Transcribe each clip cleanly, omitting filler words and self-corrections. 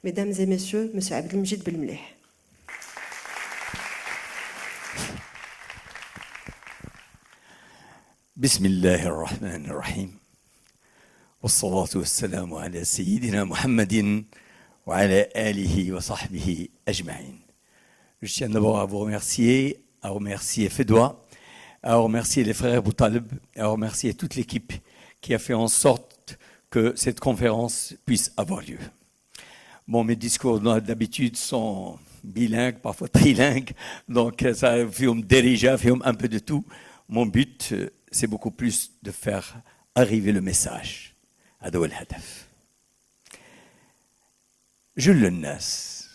Mesdames et messieurs, M. Abdelmjid Belmleh. بسم الله الرحمن الرحيم والصلاة والسلام على سيدنا محمد وعلى آله وصحبه أجمعين. Je tiens d'abord à vous remercier, Fedwa, à remercier les frères Boutalib, à remercier toute l'équipe qui a fait en sorte que cette conférence puisse avoir lieu. Bon, mes discours d'habitude sont bilingues, parfois trilingues, donc ça filme déjà, filme un peu de tout. Mon but, c'est beaucoup plus de faire arriver le message. هذا هو الهدف. Jules الناس,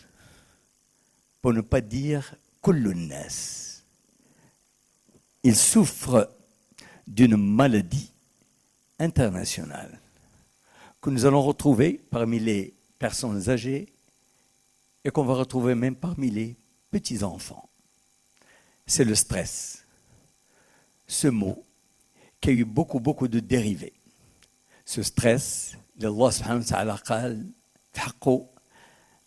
pour ne pas dire كل الناس, il souffre d'une maladie internationale que nous allons retrouver parmi les personnes âgées et qu'on va retrouver même parmi les petits-enfants. C'est le stress. Ce mot qui a eu beaucoup de dérivés. Ce stress, Allah subhanahu wa ta'ala قال في حقه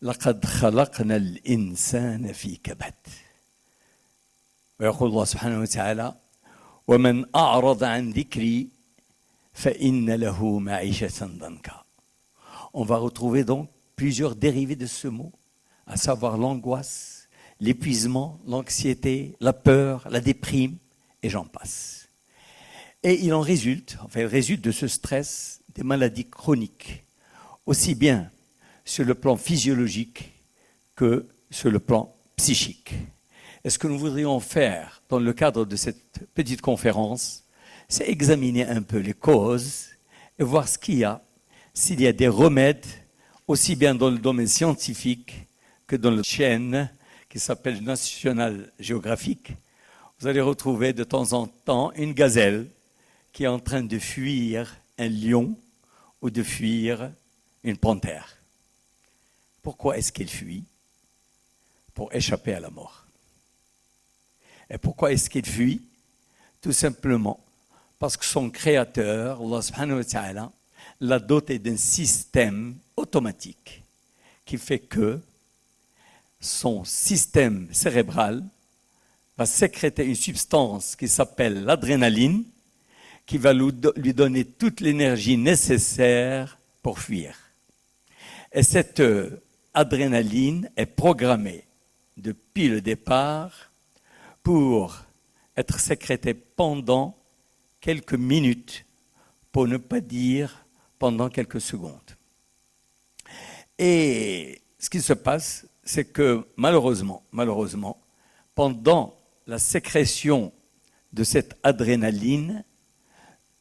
لقد خلقنا الإنسان في كبد. ويقول الله سبحانه وتعالى ومن أعرض عن ذكري فإن له معيشة ضنكا. On va retrouver donc plusieurs dérivés de ce mot, à savoir l'angoisse, l'épuisement, l'anxiété, la peur, la déprime, et j'en passe. Et il résulte de ce stress des maladies chroniques, aussi bien sur le plan physiologique que sur le plan psychique. Et ce que nous voudrions faire dans le cadre de cette petite conférence, c'est examiner un peu les causes et voir ce qu'il y a, s'il y a des remèdes, aussi bien dans le domaine scientifique que dans le chaîne qui s'appelle National Geographic. Vous allez retrouver de temps en temps une gazelle qui est en train de fuir un lion ou de fuir une panthère. Pourquoi est-ce qu'elle fuit? Pour échapper à la mort. Et pourquoi est-ce qu'elle fuit? Tout simplement parce que son créateur, Allah subhanahu wa ta'ala, l'a doté d'un système automatique qui fait que son système cérébral va sécréter une substance qui s'appelle l'adrénaline, qui va lui donner toute l'énergie nécessaire pour fuir. Et cette adrénaline est programmée depuis le départ pour être sécrétée pendant quelques minutes, pour ne pas dire pendant quelques secondes. Et ce qui se passe, c'est que malheureusement, pendant la sécrétion de cette adrénaline,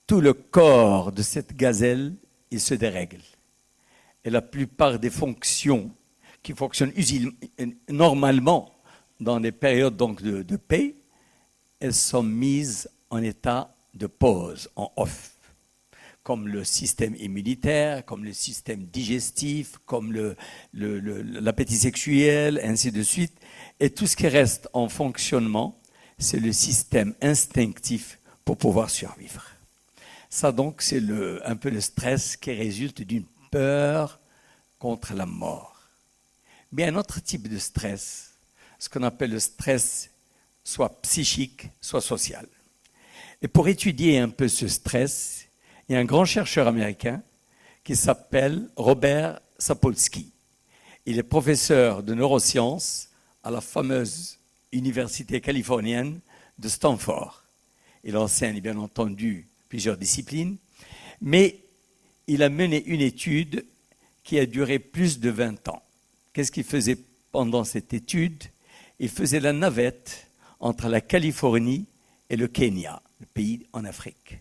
tout le corps de cette gazelle, il se dérègle. Et la plupart des fonctions qui fonctionnent normalement dans les périodes donc de paix, elles sont mises en état de pause, en off, comme le système immunitaire, comme le système digestif, comme l'appétit sexuel, ainsi de suite. Et tout ce qui reste en fonctionnement, c'est le système instinctif pour pouvoir survivre. Ça donc, c'est un peu le stress qui résulte d'une peur contre la mort. Mais un autre type de stress, ce qu'on appelle le stress soit psychique, soit social. Et pour étudier un peu ce stress, il y a un grand chercheur américain qui s'appelle Robert Sapolsky. Il est professeur de neurosciences à la fameuse université californienne de Stanford. Il enseigne bien entendu plusieurs disciplines, mais il a mené une étude qui a duré plus de 20 ans. Qu'est-ce qu'il faisait pendant cette étude? Il faisait la navette entre la Californie et le Kenya, le pays en Afrique.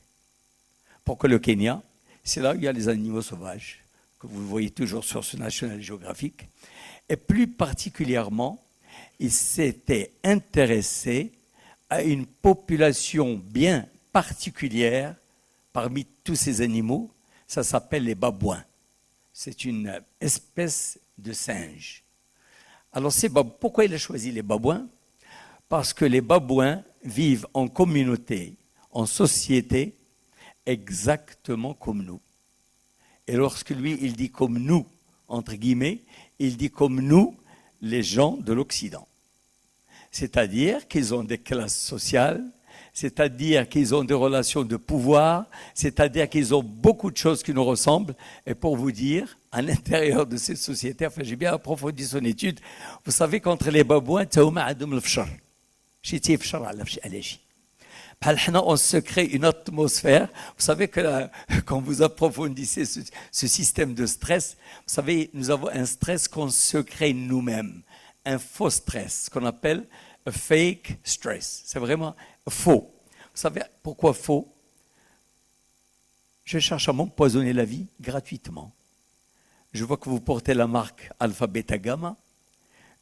Pourquoi le Kenya? C'est là où il y a les animaux sauvages, que vous voyez toujours sur ce National Geographic. Et plus particulièrement, il s'était intéressé à une population bien particulière parmi tous ces animaux. Ça s'appelle les babouins. C'est une espèce de singe. Alors, pourquoi il a choisi les babouins? Parce que les babouins vivent en communauté, en société, exactement comme nous. Et lorsque lui, il dit comme nous, entre guillemets, il dit comme nous, les gens de l'Occident. C'est-à-dire qu'ils ont des classes sociales, c'est-à-dire qu'ils ont des relations de pouvoir, c'est-à-dire qu'ils ont beaucoup de choses qui nous ressemblent. Et pour vous dire, à l'intérieur de ces sociétés, enfin j'ai bien approfondi son étude, vous savez qu'entre les babouins, on se crée une atmosphère. Vous savez que là, quand vous approfondissez ce système de stress, vous savez, nous avons un stress qu'on se crée nous-mêmes, un faux stress, qu'on appelle a fake stress. C'est vraiment faux. Vous savez pourquoi faux? Je cherche à m'empoisonner la vie gratuitement. Je vois que vous portez la marque Alpha Beta Gamma.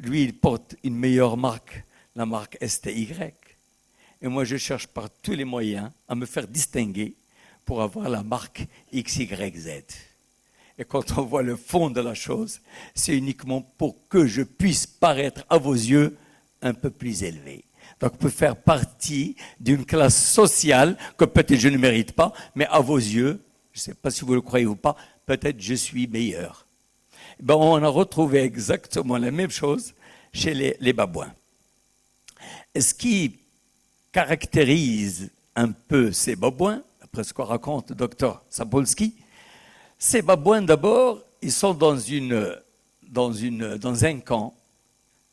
Lui, il porte une meilleure marque, la marque STY. Et moi, je cherche par tous les moyens à me faire distinguer pour avoir la marque XYZ. Et quand on voit le fond de la chose, c'est uniquement pour que je puisse paraître à vos yeux un peu plus élevé. Donc, peut faire partie d'une classe sociale que peut-être je ne mérite pas, mais à vos yeux, je ne sais pas si vous le croyez ou pas, peut-être je suis meilleur. Ben, on a retrouvé exactement la même chose chez les babouins. Et ce qui caractérise un peu ces babouins, après ce qu'on raconte le docteur Sapolsky, ces babouins d'abord, ils sont dans un camp,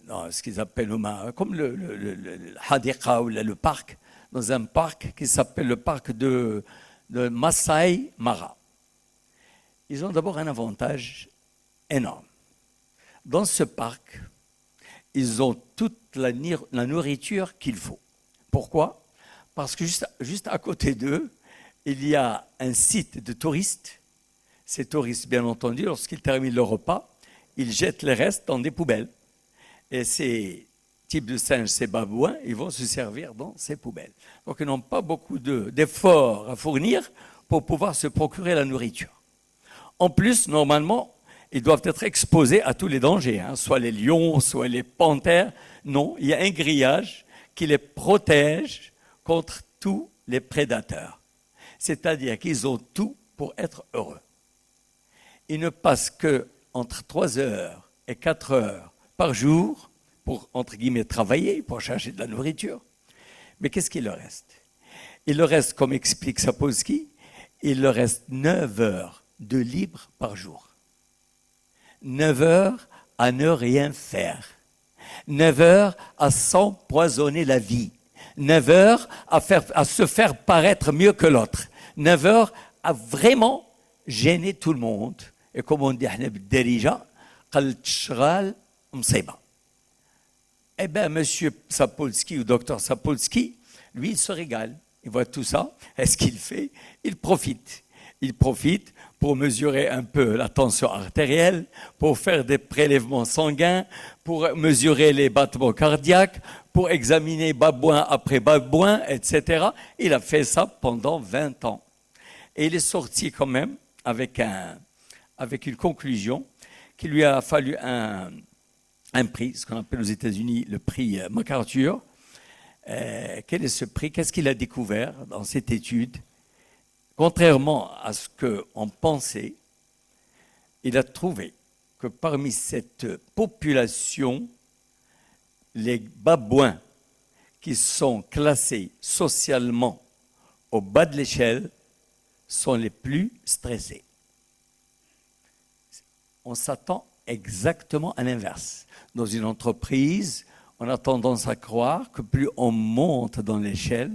dans ce qu'ils appellent comme le Hadiqa ou le parc, dans un parc qui s'appelle le parc de Masai Mara. Ils ont d'abord un avantage énorme. Dans ce parc, ils ont toute la nourriture qu'il faut. Pourquoi? Parce que juste à côté d'eux, il y a un site de touristes. Ces touristes, bien entendu, lorsqu'ils terminent leur repas, ils jettent les restes dans des poubelles. Et ces types de singes, ces babouins, ils vont se servir dans ces poubelles. Donc ils n'ont pas beaucoup d'efforts à fournir pour pouvoir se procurer la nourriture. En plus, normalement, ils doivent être exposés à tous les dangers, soit les lions, soit les panthères. Non, il y a un grillage qui les protège contre tous les prédateurs. C'est-à-dire qu'ils ont tout pour être heureux. Ils ne passent qu'entre 3 heures et 4 heures par jour pour, entre guillemets, travailler, pour chercher de la nourriture. Mais qu'est-ce qu'il leur reste? Il leur reste, comme explique Sapolsky, il leur reste 9 heures de libre par jour. 9 heures à ne rien faire. 9 heures à s'empoisonner la vie. 9 heures à se faire paraître mieux que l'autre. 9 heures à vraiment gêner tout le monde. Et comme on dit, eh bien, monsieur Sapolsky ou docteur Sapolsky, lui, il se régale. Il voit tout ça. Et ce qu'il fait? Il profite. Il profite pour mesurer un peu la tension artérielle, pour faire des prélèvements sanguins, pour mesurer les battements cardiaques, pour examiner babouin après babouin, etc. Il a fait ça pendant 20 ans. Et il est sorti quand même avec une conclusion qu'il lui a fallu un prix, ce qu'on appelle aux États-Unis le prix MacArthur. Quel est ce prix? Qu'est-ce qu'il a découvert dans cette étude? Contrairement à ce qu'on pensait, il a trouvé que parmi cette population, les babouins qui sont classés socialement au bas de l'échelle sont les plus stressés. On s'attend exactement à l'inverse. Dans une entreprise, on a tendance à croire que plus on monte dans l'échelle,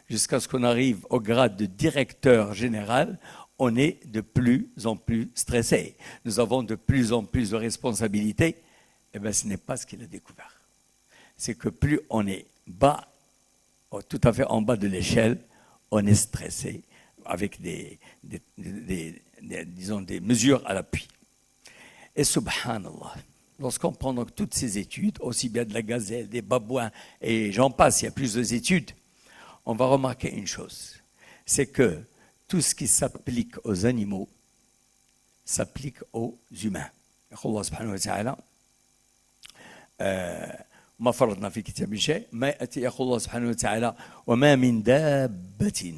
jusqu'à ce qu'on arrive au grade de directeur général, on est de plus en plus stressé. Nous avons de plus en plus de responsabilités. Eh bien, ce n'est pas ce qu'il a découvert. C'est que plus on est bas, tout à fait en bas de l'échelle, on est stressé avec disons, des mesures à l'appui. Et subhanallah, lorsqu'on prend donc toutes ces études, aussi bien de la gazelle, des babouins, et j'en passe, il y a plusieurs études, on va remarquer une chose, c'est que tout ce qui s'applique aux animaux s'applique aux humains. Allah subhanahu wa ta'ala, ما فرضنا في كتاب شيء ما يأتي يقول الله سبحانه وتعالى وما من دابة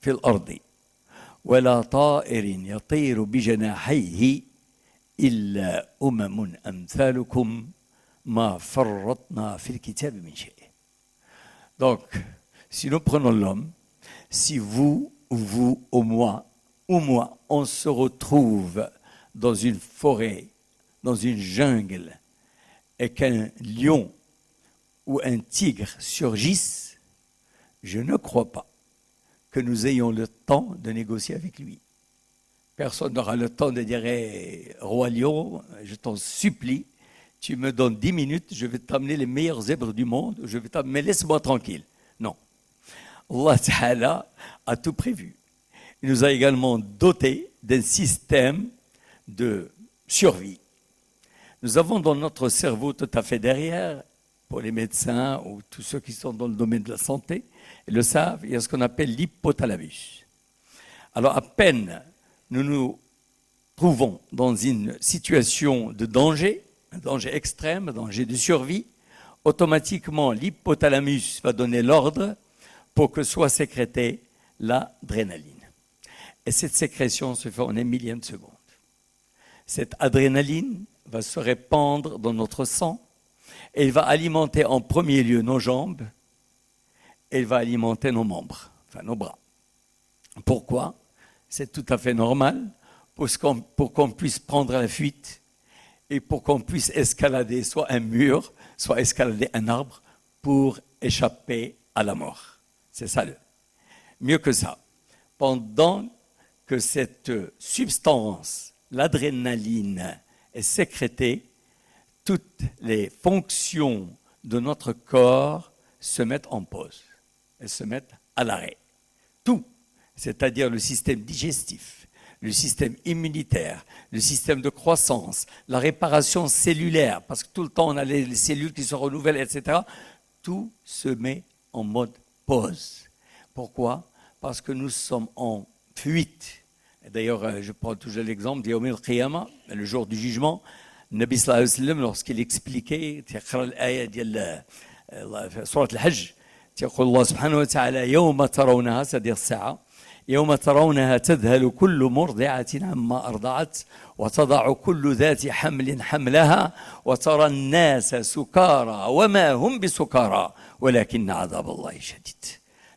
في الأرض ولا طائر يطير بجناحيه إلا أمم أمثالكم ما فرطنا في الكتاب من شيء. Donc, si nous prenons l'homme, si vous ou moi, on se retrouve dans une forêt, dans une jungle, et qu'un lion ou un tigre surgisse, je ne crois pas que nous ayons le temps de négocier avec lui. Personne n'aura le temps de dire hey, roi lion, je t'en supplie, tu me donnes 10 minutes, je vais t'amener les meilleurs zèbres du monde, mais laisse-moi tranquille. Non. Allah Ta'ala a tout prévu. Il nous a également doté d'un système de survie. Nous avons dans notre cerveau tout à fait derrière, pour les médecins ou tous ceux qui sont dans le domaine de la santé, ils le savent, il y a ce qu'on appelle l'hypothalamus. Alors à peine nous nous trouvons dans une situation de danger, un danger extrême, un danger de survie, automatiquement l'hypothalamus va donner l'ordre pour que soit sécrétée l'adrénaline. Et cette sécrétion se fait en un millième de seconde. Cette adrénaline va se répandre dans notre sang et elle va alimenter en premier lieu nos jambes et elle va alimenter nos membres, enfin nos bras. Pourquoi ? C'est tout à fait normal pour qu'on puisse prendre la fuite et pour qu'on puisse escalader soit un mur, soit escalader un arbre pour échapper à la mort. C'est ça. Mieux que ça, pendant que cette substance, l'adrénaline, est sécrétée, toutes les fonctions de notre corps se mettent en pause. Elles se mettent à l'arrêt. Tout, c'est-à-dire le système digestif, le système immunitaire, le système de croissance, la réparation cellulaire, parce que tout le temps on a les cellules qui se renouvellent, etc. Tout se met en mode pause. Pourquoi ? Parce que nous sommes en fuite. D'ailleurs, je prends toujours l'exemple d'Yawm al-Qiyamah, le jour du jugement. Nabi sallallahu alayhi wa sallam, lorsqu'il expliquait, Surat al-Hajj, يقول الله سبحانه وتعالى يوم ترونها c'est-à-dire الساعة يوم ترونها تذهل كل مرضعة عما أرضعت وتضع كل ذات حمل حملها وترى الناس سكارى وما هم بسكارى ولكن عذاب الله شديد.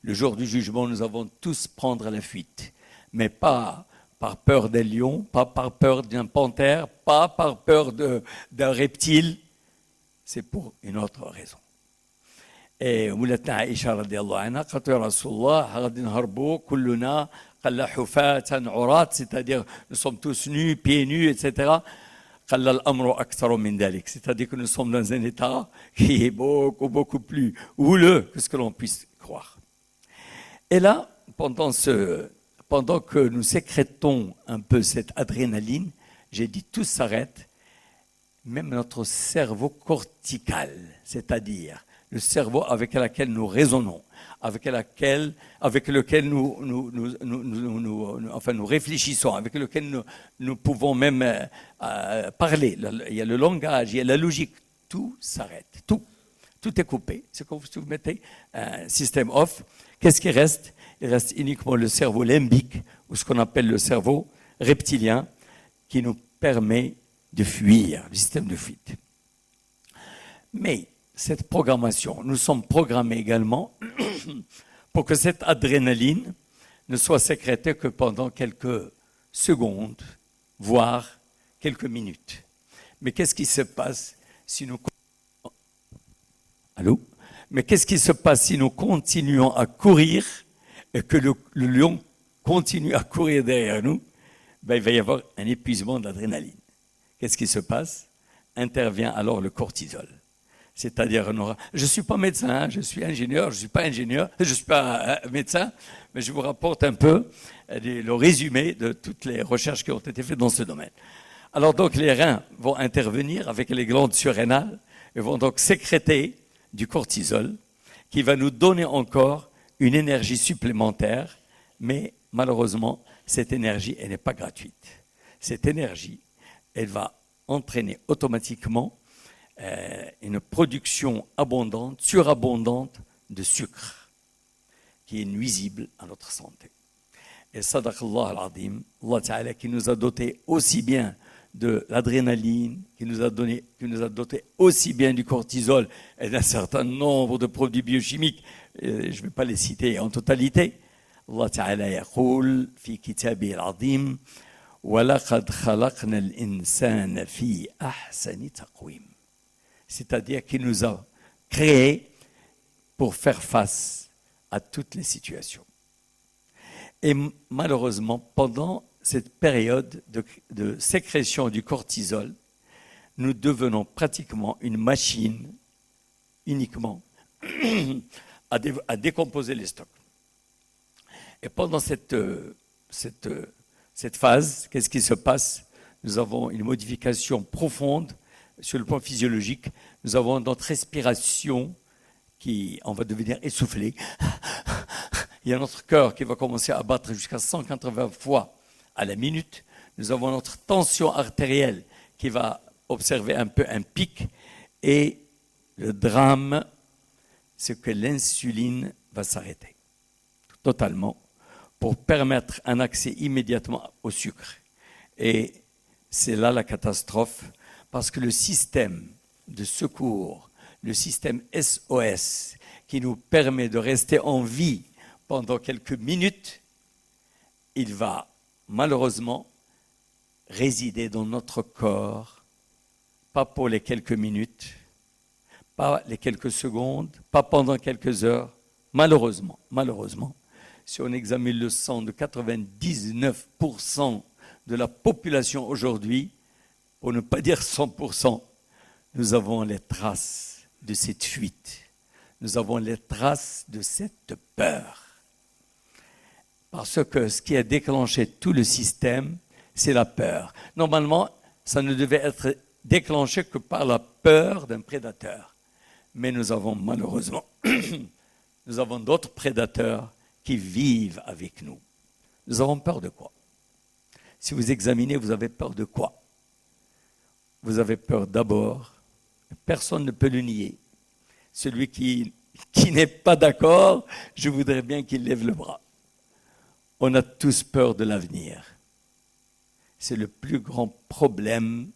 Le jour du jugement, nous allons tous prendre la fuite, mais pas par peur des lions, pas par peur d'un panthère, pas par peur d'un reptile, c'est pour une autre raison. Et ولدنا عائشة رضي الله عنها قالت يا رسول الله غادي نهربوا كلنا قال حفاة عراة, c'est-à-dire nous sommes tous nus, pieds nus, etc. قال الأمر أكثر من ذلك, c'est-à-dire que nous sommes dans un état qui est beaucoup plus houleux que ce que l'on puisse croire. Et là, pendant que nous sécrétons un peu cette adrénaline, j'ai dit tout s'arrête, même notre cerveau cortical, c'est-à-dire le cerveau avec lequel nous raisonnons, avec lequel nous réfléchissons, avec lequel nous pouvons même parler. Il y a le langage, il y a la logique, tout s'arrête, tout est coupé. C'est comme si vous mettez un système off. Qu'est-ce qui reste ? Il reste uniquement le cerveau limbique, ou ce qu'on appelle le cerveau reptilien, qui nous permet de fuir, le système de fuite. Mais cette programmation, nous sommes programmés également pour que cette adrénaline ne soit sécrétée que pendant quelques secondes, voire quelques minutes. Mais qu'est-ce qui se passe si nous... Allô ? Mais qu'est-ce qui se passe si nous continuons à courir et que le lion continue à courir derrière nous ? Ben, il va y avoir un épuisement d'adrénaline. Qu'est-ce qui se passe ? Intervient alors le cortisol. C'est-à-dire, je ne suis pas médecin, hein, je suis ingénieur, je ne suis pas ingénieur, je ne suis pas médecin, mais je vous rapporte un peu le résumé de toutes les recherches qui ont été faites dans ce domaine. Alors donc les reins vont intervenir avec les glandes surrénales et vont donc sécréter du cortisol qui va nous donner encore une énergie supplémentaire, mais malheureusement, cette énergie, elle n'est pas gratuite. Cette énergie, elle va entraîner automatiquement une production abondante, surabondante de sucre, qui est nuisible à notre santé. Et sadaqallah al-azim, Allah Ta'ala qui nous a doté aussi bien de l'adrénaline, qui nous a doté aussi bien du cortisol et d'un certain nombre de produits biochimiques. Je ne vais pas les citer en totalité. Allah Ta'ala يقول في كتابه العظيم وَلَقَدْ خَلَقْنَا الْإِنسَانَ فِي أَحْسَنِ تَقْوِيمٍ. C'est-à-dire qu'il nous a créés pour faire face à toutes les situations. Et malheureusement, pendant cette période de sécrétion du cortisol, nous devenons pratiquement une machine uniquement à décomposer les stocks. Et pendant cette phase, qu'est-ce qui se passe? Nous avons une modification profonde sur le plan physiologique. Nous avons notre respiration on va devenir essoufflé. Il y a notre cœur qui va commencer à battre jusqu'à 180 fois à la minute. Nous avons notre tension artérielle qui va observer un peu un pic. Et le drame, c'est que l'insuline va s'arrêter totalement pour permettre un accès immédiatement au sucre. Et c'est là la catastrophe, parce que le système de secours, le système SOS, qui nous permet de rester en vie pendant quelques minutes, il va malheureusement résider dans notre corps, pas pour les quelques minutes, pas les quelques secondes, pas pendant quelques heures. Malheureusement, si on examine le sang de 99% de la population aujourd'hui, pour ne pas dire 100%, nous avons les traces de cette fuite. Nous avons les traces de cette peur. Parce que ce qui a déclenché tout le système, c'est la peur. Normalement, ça ne devait être déclenché que par la peur d'un prédateur. Mais nous avons malheureusement, nous avons d'autres prédateurs qui vivent avec nous. Nous avons peur de quoi? Si vous examinez, vous avez peur de quoi? Vous avez peur d'abord, personne ne peut le nier. Celui qui n'est pas d'accord, je voudrais bien qu'il lève le bras. On a tous peur de l'avenir. C'est le plus grand problème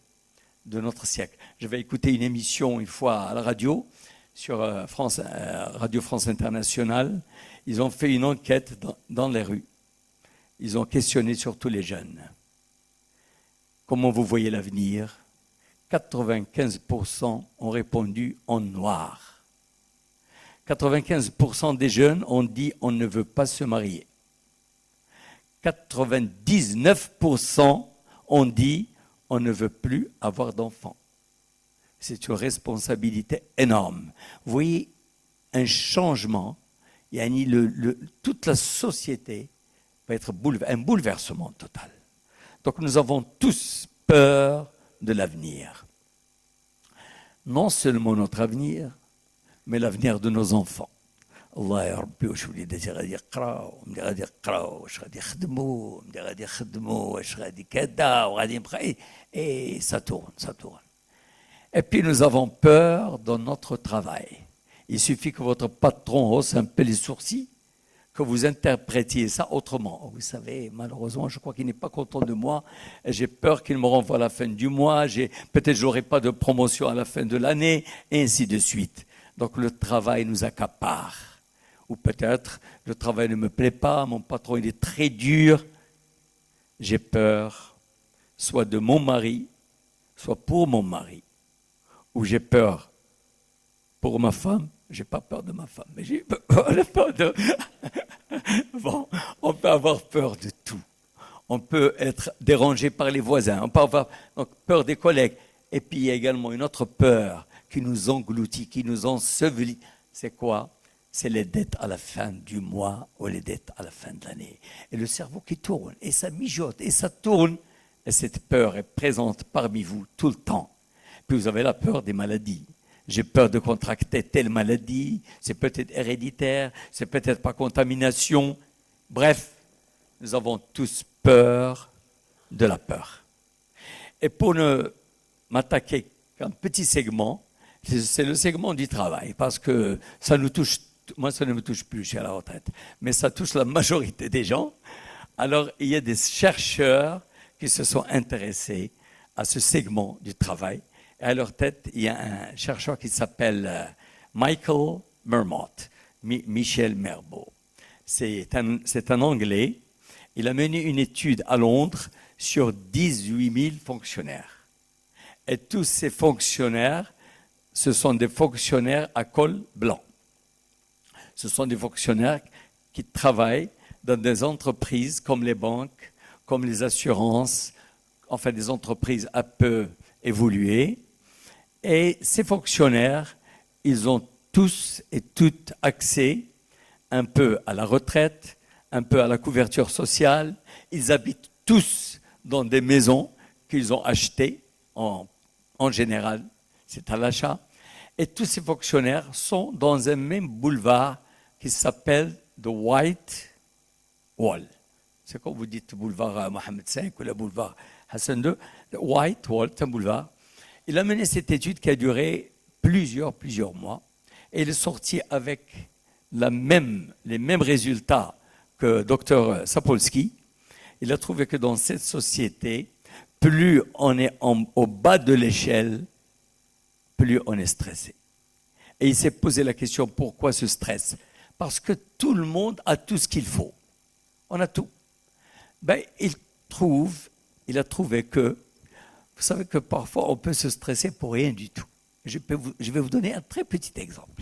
de notre siècle. Je vais écouter une émission une fois à la radio, sur Radio France Internationale. Ils ont fait une enquête dans les rues. Ils ont questionné surtout les jeunes. Comment vous voyez l'avenir? 95% ont répondu en noir. 95% des jeunes ont dit on ne veut pas se marier. 99% ont dit on ne veut plus avoir d'enfants. C'est une responsabilité énorme. Vous voyez un changement, toute la société va être un bouleversement total. Donc nous avons tous peur de l'avenir. Non seulement notre avenir, mais l'avenir de nos enfants. Allah ya Rabbi, واش وليداتي غادي يقراو، ملي غادي يقراو واش غادي يخدموا، ملي غادي يخدموا واش غادي كذا وغادي يبقى et ça tourne. Et puis nous avons peur dans notre travail. Il suffit que votre patron hausse un peu les sourcils, que vous interprétiez ça autrement. Vous savez, malheureusement, je crois qu'il n'est pas content de moi. J'ai peur qu'il me renvoie à la fin du mois. Peut-être je n'aurai pas de promotion à la fin de l'année, et ainsi de suite. Donc le travail nous accapare. Ou peut-être le travail ne me plaît pas, mon patron il est très dur. J'ai peur, soit de mon mari, soit pour mon mari. Ou j'ai peur pour ma femme. J'ai pas peur de ma femme, mais j'ai peur de... Bon, on peut avoir peur de tout. On peut être dérangé par les voisins. On peut avoir donc, peur des collègues. Et puis il y a également une autre peur qui nous engloutit, qui nous ensevelit. C'est quoi? C'est les dettes à la fin du mois ou les dettes à la fin de l'année. Et le cerveau qui tourne, et ça mijote, et ça tourne. Et cette peur est présente parmi vous tout le temps. Puis vous avez la peur des maladies. J'ai peur de contracter telle maladie, c'est peut-être héréditaire, c'est peut-être par contamination. Bref, nous avons tous peur de la peur. Et pour ne m'attaquer qu'un petit segment, c'est le segment du travail, parce que ça nous touche, moi ça ne me touche plus, je suis à la retraite, mais ça touche la majorité des gens. Alors il y a des chercheurs qui se sont intéressés à ce segment du travail. Et à leur tête, il y a un chercheur qui s'appelle Michael Mermott, Michel Mermott. C'est un Anglais. Il a mené une étude à Londres sur 18 000 fonctionnaires. Et tous ces fonctionnaires, ce sont des fonctionnaires à col blanc. Ce sont des fonctionnaires qui travaillent dans des entreprises comme les banques, comme les assurances, enfin des entreprises un peu évoluées. Et ces fonctionnaires, ils ont tous et toutes accès un peu à la retraite, un peu à la couverture sociale. Ils habitent tous dans des maisons qu'ils ont achetées en général, c'est à l'achat. Et tous ces fonctionnaires sont dans un même boulevard qui s'appelle The White Wall. C'est comme vous dites boulevard Mohamed V ou le boulevard Hassan II. The White Wall, c'est un boulevard. Il a mené cette étude qui a duré plusieurs mois. Et il est sorti avec les mêmes résultats que Dr Sapolsky. Il a trouvé que dans cette société, plus on est au bas de l'échelle, plus on est stressé. Et il s'est posé la question, pourquoi ce stress? Parce que tout le monde a tout ce qu'il faut. On a tout. Il a trouvé que, vous savez que parfois on peut se stresser pour rien du tout. Je vais vous donner un très petit exemple.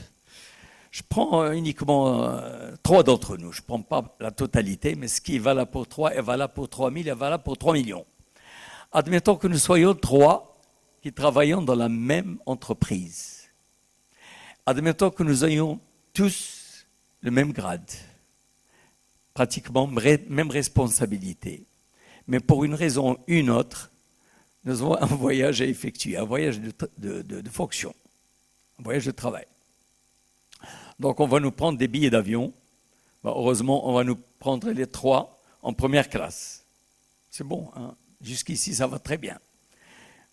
Je prends uniquement 3 d'entre nous. Je ne prends pas la totalité, mais ce qui est valable pour 3 est valable pour 3 000 est valable pour 3 millions. Admettons que nous soyons 3 qui travaillons dans la même entreprise. Admettons que nous ayons tous le même grade, pratiquement même responsabilité. Mais pour une raison ou une autre, nous avons un voyage à effectuer, un voyage de fonction, un voyage de travail. Donc on va nous prendre des billets d'avion. Heureusement, on va nous prendre les 3 en première classe. C'est bon, hein? Jusqu'ici, ça va très bien.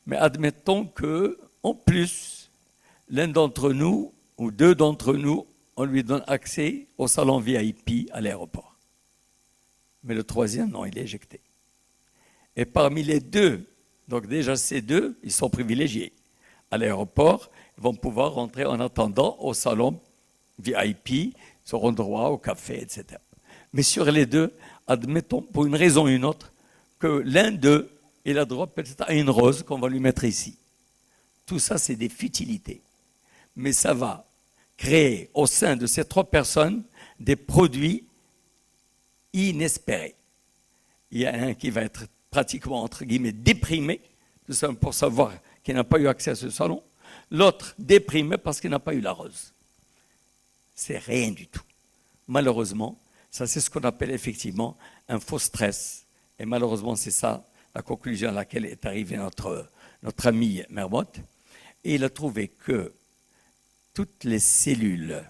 Mais admettons qu'en plus, l'un d'entre nous ou 2 d'entre nous, on lui donne accès au salon VIP à l'aéroport. Mais le 3e, non, il est éjecté. Et parmi les 2, donc déjà ces 2, ils sont privilégiés. À l'aéroport, ils vont pouvoir rentrer en attendant au salon VIP, ils auront droit au café, etc. Mais sur les 2, admettons pour une raison ou une autre, que l'un d'eux, il a droit peut-être à une rose qu'on va lui mettre ici. Tout ça, c'est des futilités. Mais ça va créer au sein de ces 3 personnes des produits inespérés. Il y a un qui va être pratiquement, entre guillemets, déprimé, tout ça pour savoir qu'il n'a pas eu accès à ce salon. L'autre déprimé parce qu'il n'a pas eu la rose. C'est rien du tout. Malheureusement, ça c'est ce qu'on appelle effectivement un faux stress. Et malheureusement, c'est ça la conclusion à laquelle est arrivé notre ami Mermott. Et il a trouvé que toutes les cellules,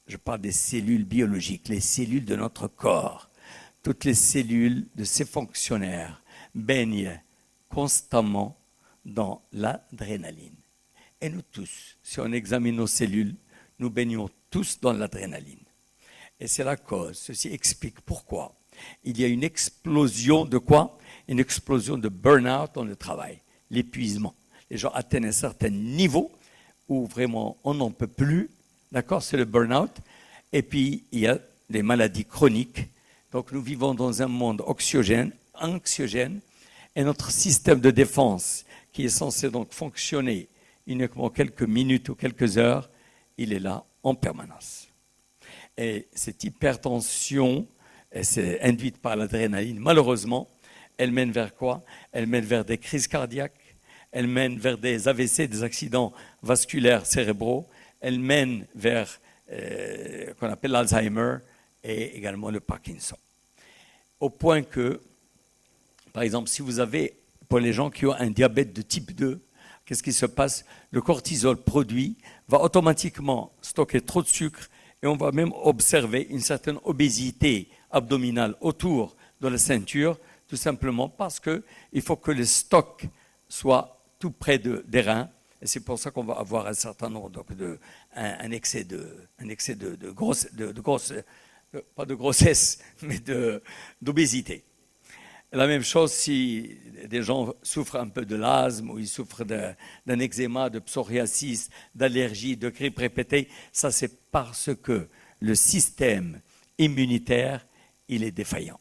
je parle des cellules biologiques, les cellules de notre corps, toutes les cellules de ces fonctionnaires baignent constamment dans l'adrénaline. Et nous tous, si on examine nos cellules, nous baignons tous dans l'adrénaline. Et c'est la cause. Ceci explique pourquoi il y a une explosion de quoi? Une explosion de burn-out dans le travail, l'épuisement. Les gens atteignent un certain niveau où vraiment on n'en peut plus. D'accord? C'est le burn-out. Et puis, il y a des maladies chroniques. Donc, nous vivons dans un monde anxiogène, et notre système de défense, qui est censé donc fonctionner uniquement quelques minutes ou quelques heures, il est là en permanence. Et cette hypertension, c'est induite par l'adrénaline, malheureusement, elle mène vers quoi? Elle mène vers des crises cardiaques, elle mène vers des AVC, des accidents vasculaires cérébraux, elle mène vers qu'on appelle l'Alzheimer et également le Parkinson. Au point que, par exemple, si vous avez, pour les gens qui ont un diabète de type 2, qu'est-ce qui se passe? Le cortisol produit va automatiquement stocker trop de sucre et on va même observer une certaine obésité abdominale autour de la ceinture, tout simplement parce qu'il faut que les stocks soient tout près des reins. Et c'est pour ça qu'on va avoir un certain nombre, donc un excès de grosse, pas de grossesse, mais d'obésité. La même chose si des gens souffrent un peu de l'asthme ou ils souffrent d'un eczéma, de psoriasis, d'allergie, de grippe répétée. Ça, c'est parce que le système immunitaire, il est défaillant.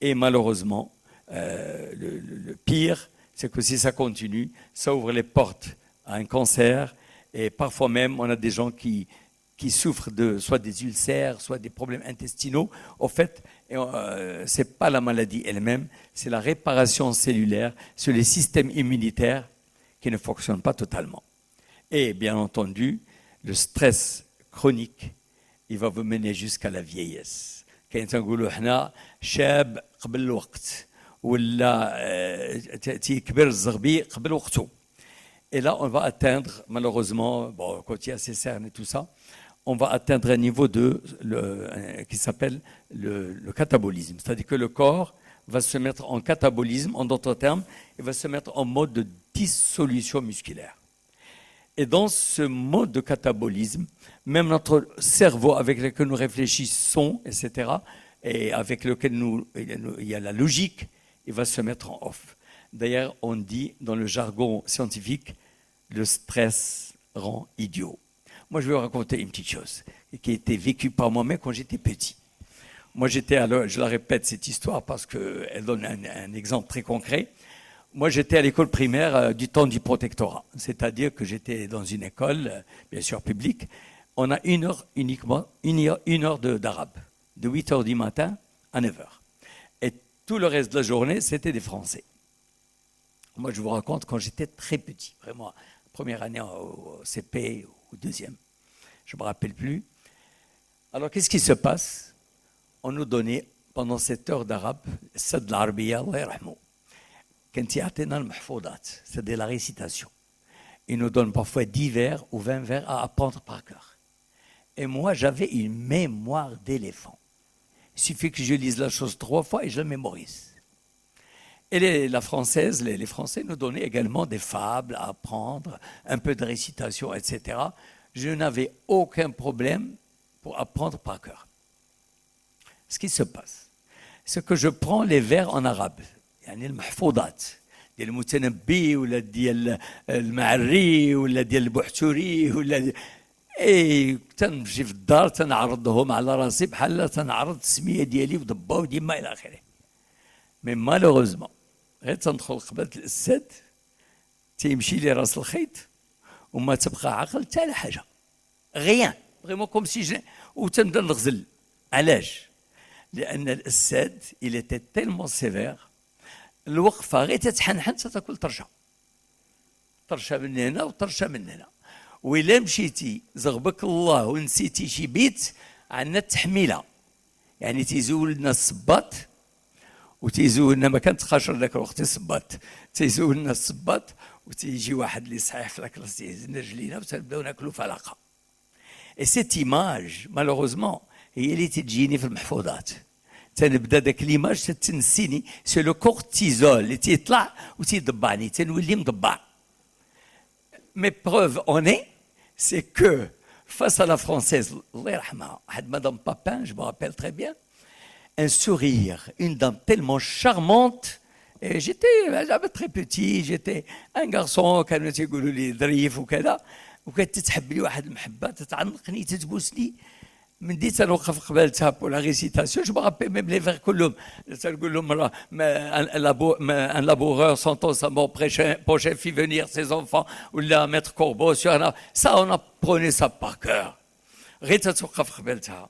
Et malheureusement, le pire, c'est que si ça continue, ça ouvre les portes à un cancer. Et parfois même, on a des gens qui souffrent de soit des ulcères, soit des problèmes intestinaux. Au fait, ce n'est pas la maladie elle-même, c'est la réparation cellulaire sur les systèmes immunitaires qui ne fonctionnent pas totalement. Et bien entendu, le stress chronique, il va vous mener jusqu'à la vieillesse. كاين تنقولوا حنا شاب قبل الوقت ولا تيكبر الزغبي قبل وقته. Et là, on va atteindre, malheureusement, bon, quand il y a ces cernes et tout ça, on va atteindre un niveau qui s'appelle le catabolisme. C'est-à-dire que le corps va se mettre en catabolisme, en d'autres termes, il va se mettre en mode de dissolution musculaire. Et dans ce mode de catabolisme, même notre cerveau avec lequel nous réfléchissons, etc., et avec lequel il y a la logique, il va se mettre en off. D'ailleurs, on dit dans le jargon scientifique, le stress rend idiot. Moi, je vais vous raconter une petite chose qui a été vécue par moi-même quand j'étais petit. Moi, je la répète cette histoire parce qu'elle donne un exemple très concret. Moi, j'étais à l'école primaire du temps du protectorat. C'est-à-dire que j'étais dans une école, bien sûr publique. On a une heure uniquement, une heure d'arabe, de 8 heures du matin à 9 heures. Et tout le reste de la journée, c'était des Français. Moi, je vous raconte quand j'étais très petit, vraiment, première année au CP ou deuxième, je ne me rappelle plus. Alors, qu'est-ce qui se passe? On nous donnait, pendant cette heure d'arabe, Sad al-Arabiya, Allah yarhamou, c'est-à-dire la récitation. Il nous donne parfois 10 vers ou 20 vers à apprendre par cœur. Et moi, j'avais une mémoire d'éléphant. Il suffit que je lise la chose 3 fois et je la mémorise. Et les Français nous donnaient également des fables à apprendre, un peu de récitation, etc. Je n'avais aucun problème pour apprendre par cœur. Ce qui se passe, c'est que je prends les vers en arabe. يعني المحفوظات ديال المتنبي ولا ديال المعري ولا ديال البحتوري ولا تنمشي في الدار تنعرضهم على راسي بحال تنعرض السميه ديالي وضبا وديما الى اخره. مي مالوغوزمون غير تندخل قبله الاسد تيمشي لي راس الخيط وما تبقى عقل حتى على حاجه غيان فريمون كوم سي وتنبدا نغزل. علاش؟ لان الاسد il était tellement sévère الوقفه غير تتحنحن تاكل طرشه من هنا وطرشه من هنا. وإلا مشيتي زغبك الله ونسيتي شي بيت عندنا التحميله يعني تيزول لنا الصباط وتيزول لنا ما كنتقاشر ذاك الوقت الصباط تيزول لنا الصباط وتيجي واحد اللي صحيح في لاكلاس تيهزنا رجلينا وتنبداو ناكلوا فلقه. اي سيت ايماج مالوغوزمون هي اللي تجيني في المحفوظات. تنبدا داك ليماج تنسيني سي لو كورتيزول اللي تيطلع وتيضبعني تنولي مضبع. Mes preuves en est, c'est que face à la française, Madame Papin, je me rappelle très bien, un sourire, une dame tellement charmante. Et j'avais très petit, j'étais un garçon كانوا تيقولوا لي ظريف وكذا وكانت تتحب لي واحد المحبه تتعنقني تتبوسني. من ديت نوقف قبالتها بو لا ريسيتاسيون جو مابيل ميم لي فير كلهم تنقول لهم ان لابورeur sentant sa mort prochain fit venir ses enfants ولا ميتر كوربو ça on apprenait ça par cœur. غير تتوقف قبالتها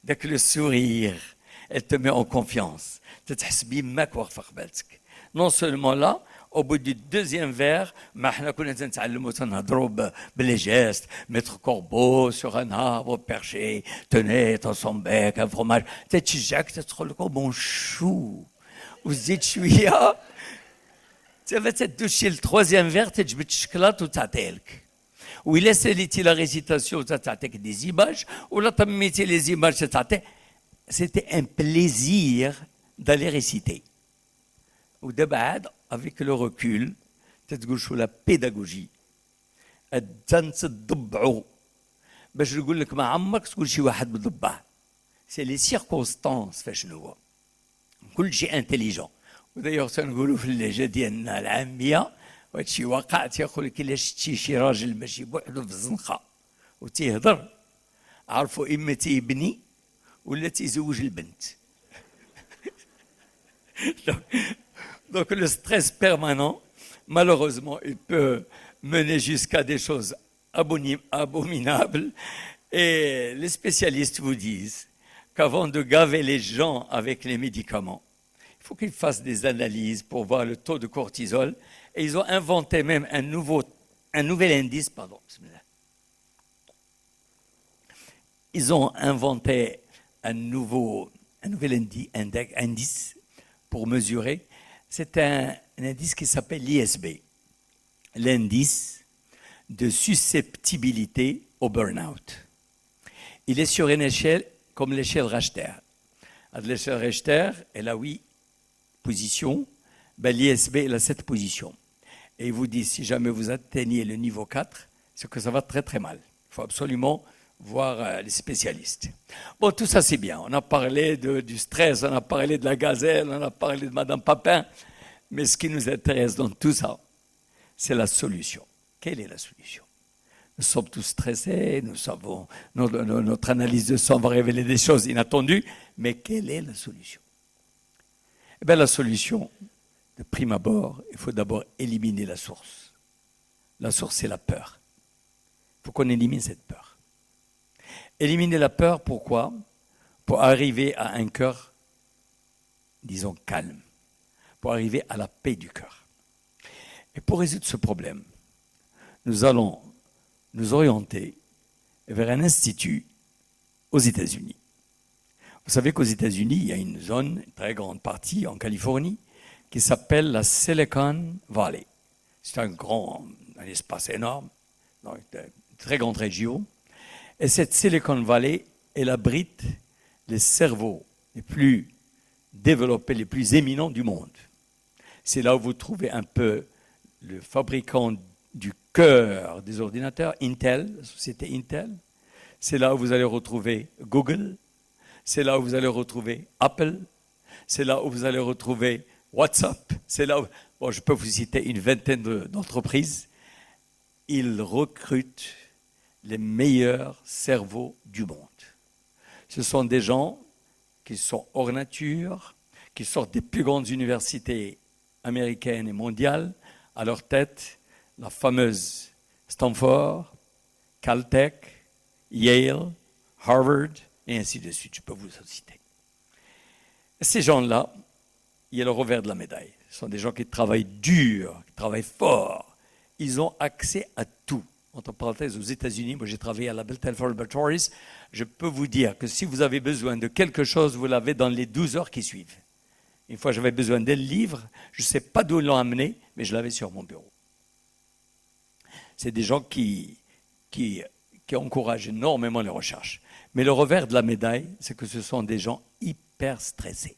داك لو سورير elle te met en confiance تتحس بيماك واقفه قبالتك. Non seulement là, au bout du deuxième vers, ما احنا كنا تنتعلموا تنهضروا بلي جيست, mettre corbeau sur un arbre perché, tenez dans son bec un fromage, تتشجعك تدخل لك بون شو وزيد شويه تبغى تدوشي التروازيام فيغ تجبد الشكلاط وتعطيه لك. وإلا ساليتي لا ريسيتاسيون تعطيك دي زيماج ولا طميتي لي زيماج تعطيه. C'était un plaisir d'aller réciter. ودابا عاد avec le recul تتقول شو لا بيداغوجي تنضبعوا باش نقول لك ما عمرك تقول شي واحد مضبع. سي لي سيركونستانس فاش هو كل شيء انتليجون. ودايوغ تنقولوا في اللهجه ديالنا العاميه وهادشي واقع، تيقول لك الا شتي شي راجل ماشي بوحدو في الزنقه وتيهضر عرفوا اما تيبني ولا تيزوج البنت. Donc le stress permanent, malheureusement, il peut mener jusqu'à des choses abominables. Et les spécialistes vous disent qu'avant de gaver les gens avec les médicaments, il faut qu'ils fassent des analyses pour voir le taux de cortisol. Et ils ont inventé même un nouvel indice, pardon. Ils ont inventé un nouvel indice pour mesurer. C'est un indice qui s'appelle l'ISB, l'indice de susceptibilité au burn-out. Il est sur une échelle comme l'échelle Richter. L'échelle Richter, elle a 8 positions, ben, l'ISB, elle a 7 positions. Et il vous dit, si jamais vous atteignez le niveau 4, c'est que ça va très très mal. Il faut absolument voir les spécialistes. Bon, tout ça c'est bien. On a parlé du stress, on a parlé de la gazelle, on a parlé de Madame Papin. Mais ce qui nous intéresse dans tout ça, c'est la solution. Quelle est la solution? Nous sommes tous stressés, nous savons, notre analyse de sang va révéler des choses inattendues, mais quelle est la solution? Eh bien, la solution, de prime abord, il faut d'abord éliminer la source. La source, c'est la peur. Il faut qu'on élimine cette peur. Éliminer la peur, pourquoi? Pour arriver à un cœur, disons, calme, pour arriver à la paix du cœur. Et pour résoudre ce problème, nous allons nous orienter vers un institut aux États-Unis. Vous savez qu'aux États-Unis, il y a une zone, une très grande partie en Californie, qui s'appelle la Silicon Valley. C'est un espace énorme, une très grande région. Et cette Silicon Valley, elle abrite les cerveaux les plus développés, les plus éminents du monde. C'est là où vous trouvez un peu le fabricant du cœur des ordinateurs, Intel, la société Intel. C'est là où vous allez retrouver Google. C'est là où vous allez retrouver Apple. C'est là où vous allez retrouver WhatsApp. C'est là où, bon, je peux vous citer une vingtaine d'entreprises. Ils recrutent les meilleurs cerveaux du monde. Ce sont des gens qui sont hors nature, qui sortent des plus grandes universités américaines et mondiales. À leur tête, la fameuse Stanford, Caltech, Yale, Harvard, et ainsi de suite. Je peux vous en citer. Et ces gens-là, il y a le revers de la médaille. Ce sont des gens qui travaillent dur, qui travaillent fort. Ils ont accès à tout. Entre parenthèses, aux États-Unis, moi j'ai travaillé à la Bell Telephone Laboratories. Je peux vous dire que si vous avez besoin de quelque chose, vous l'avez dans les 12 heures qui suivent. Une fois, j'avais besoin d'un livre. Je ne sais pas d'où ils l'ont amené, mais je l'avais sur mon bureau. C'est des gens qui encouragent énormément les recherches. Mais le revers de la médaille, c'est que ce sont des gens hyper stressés.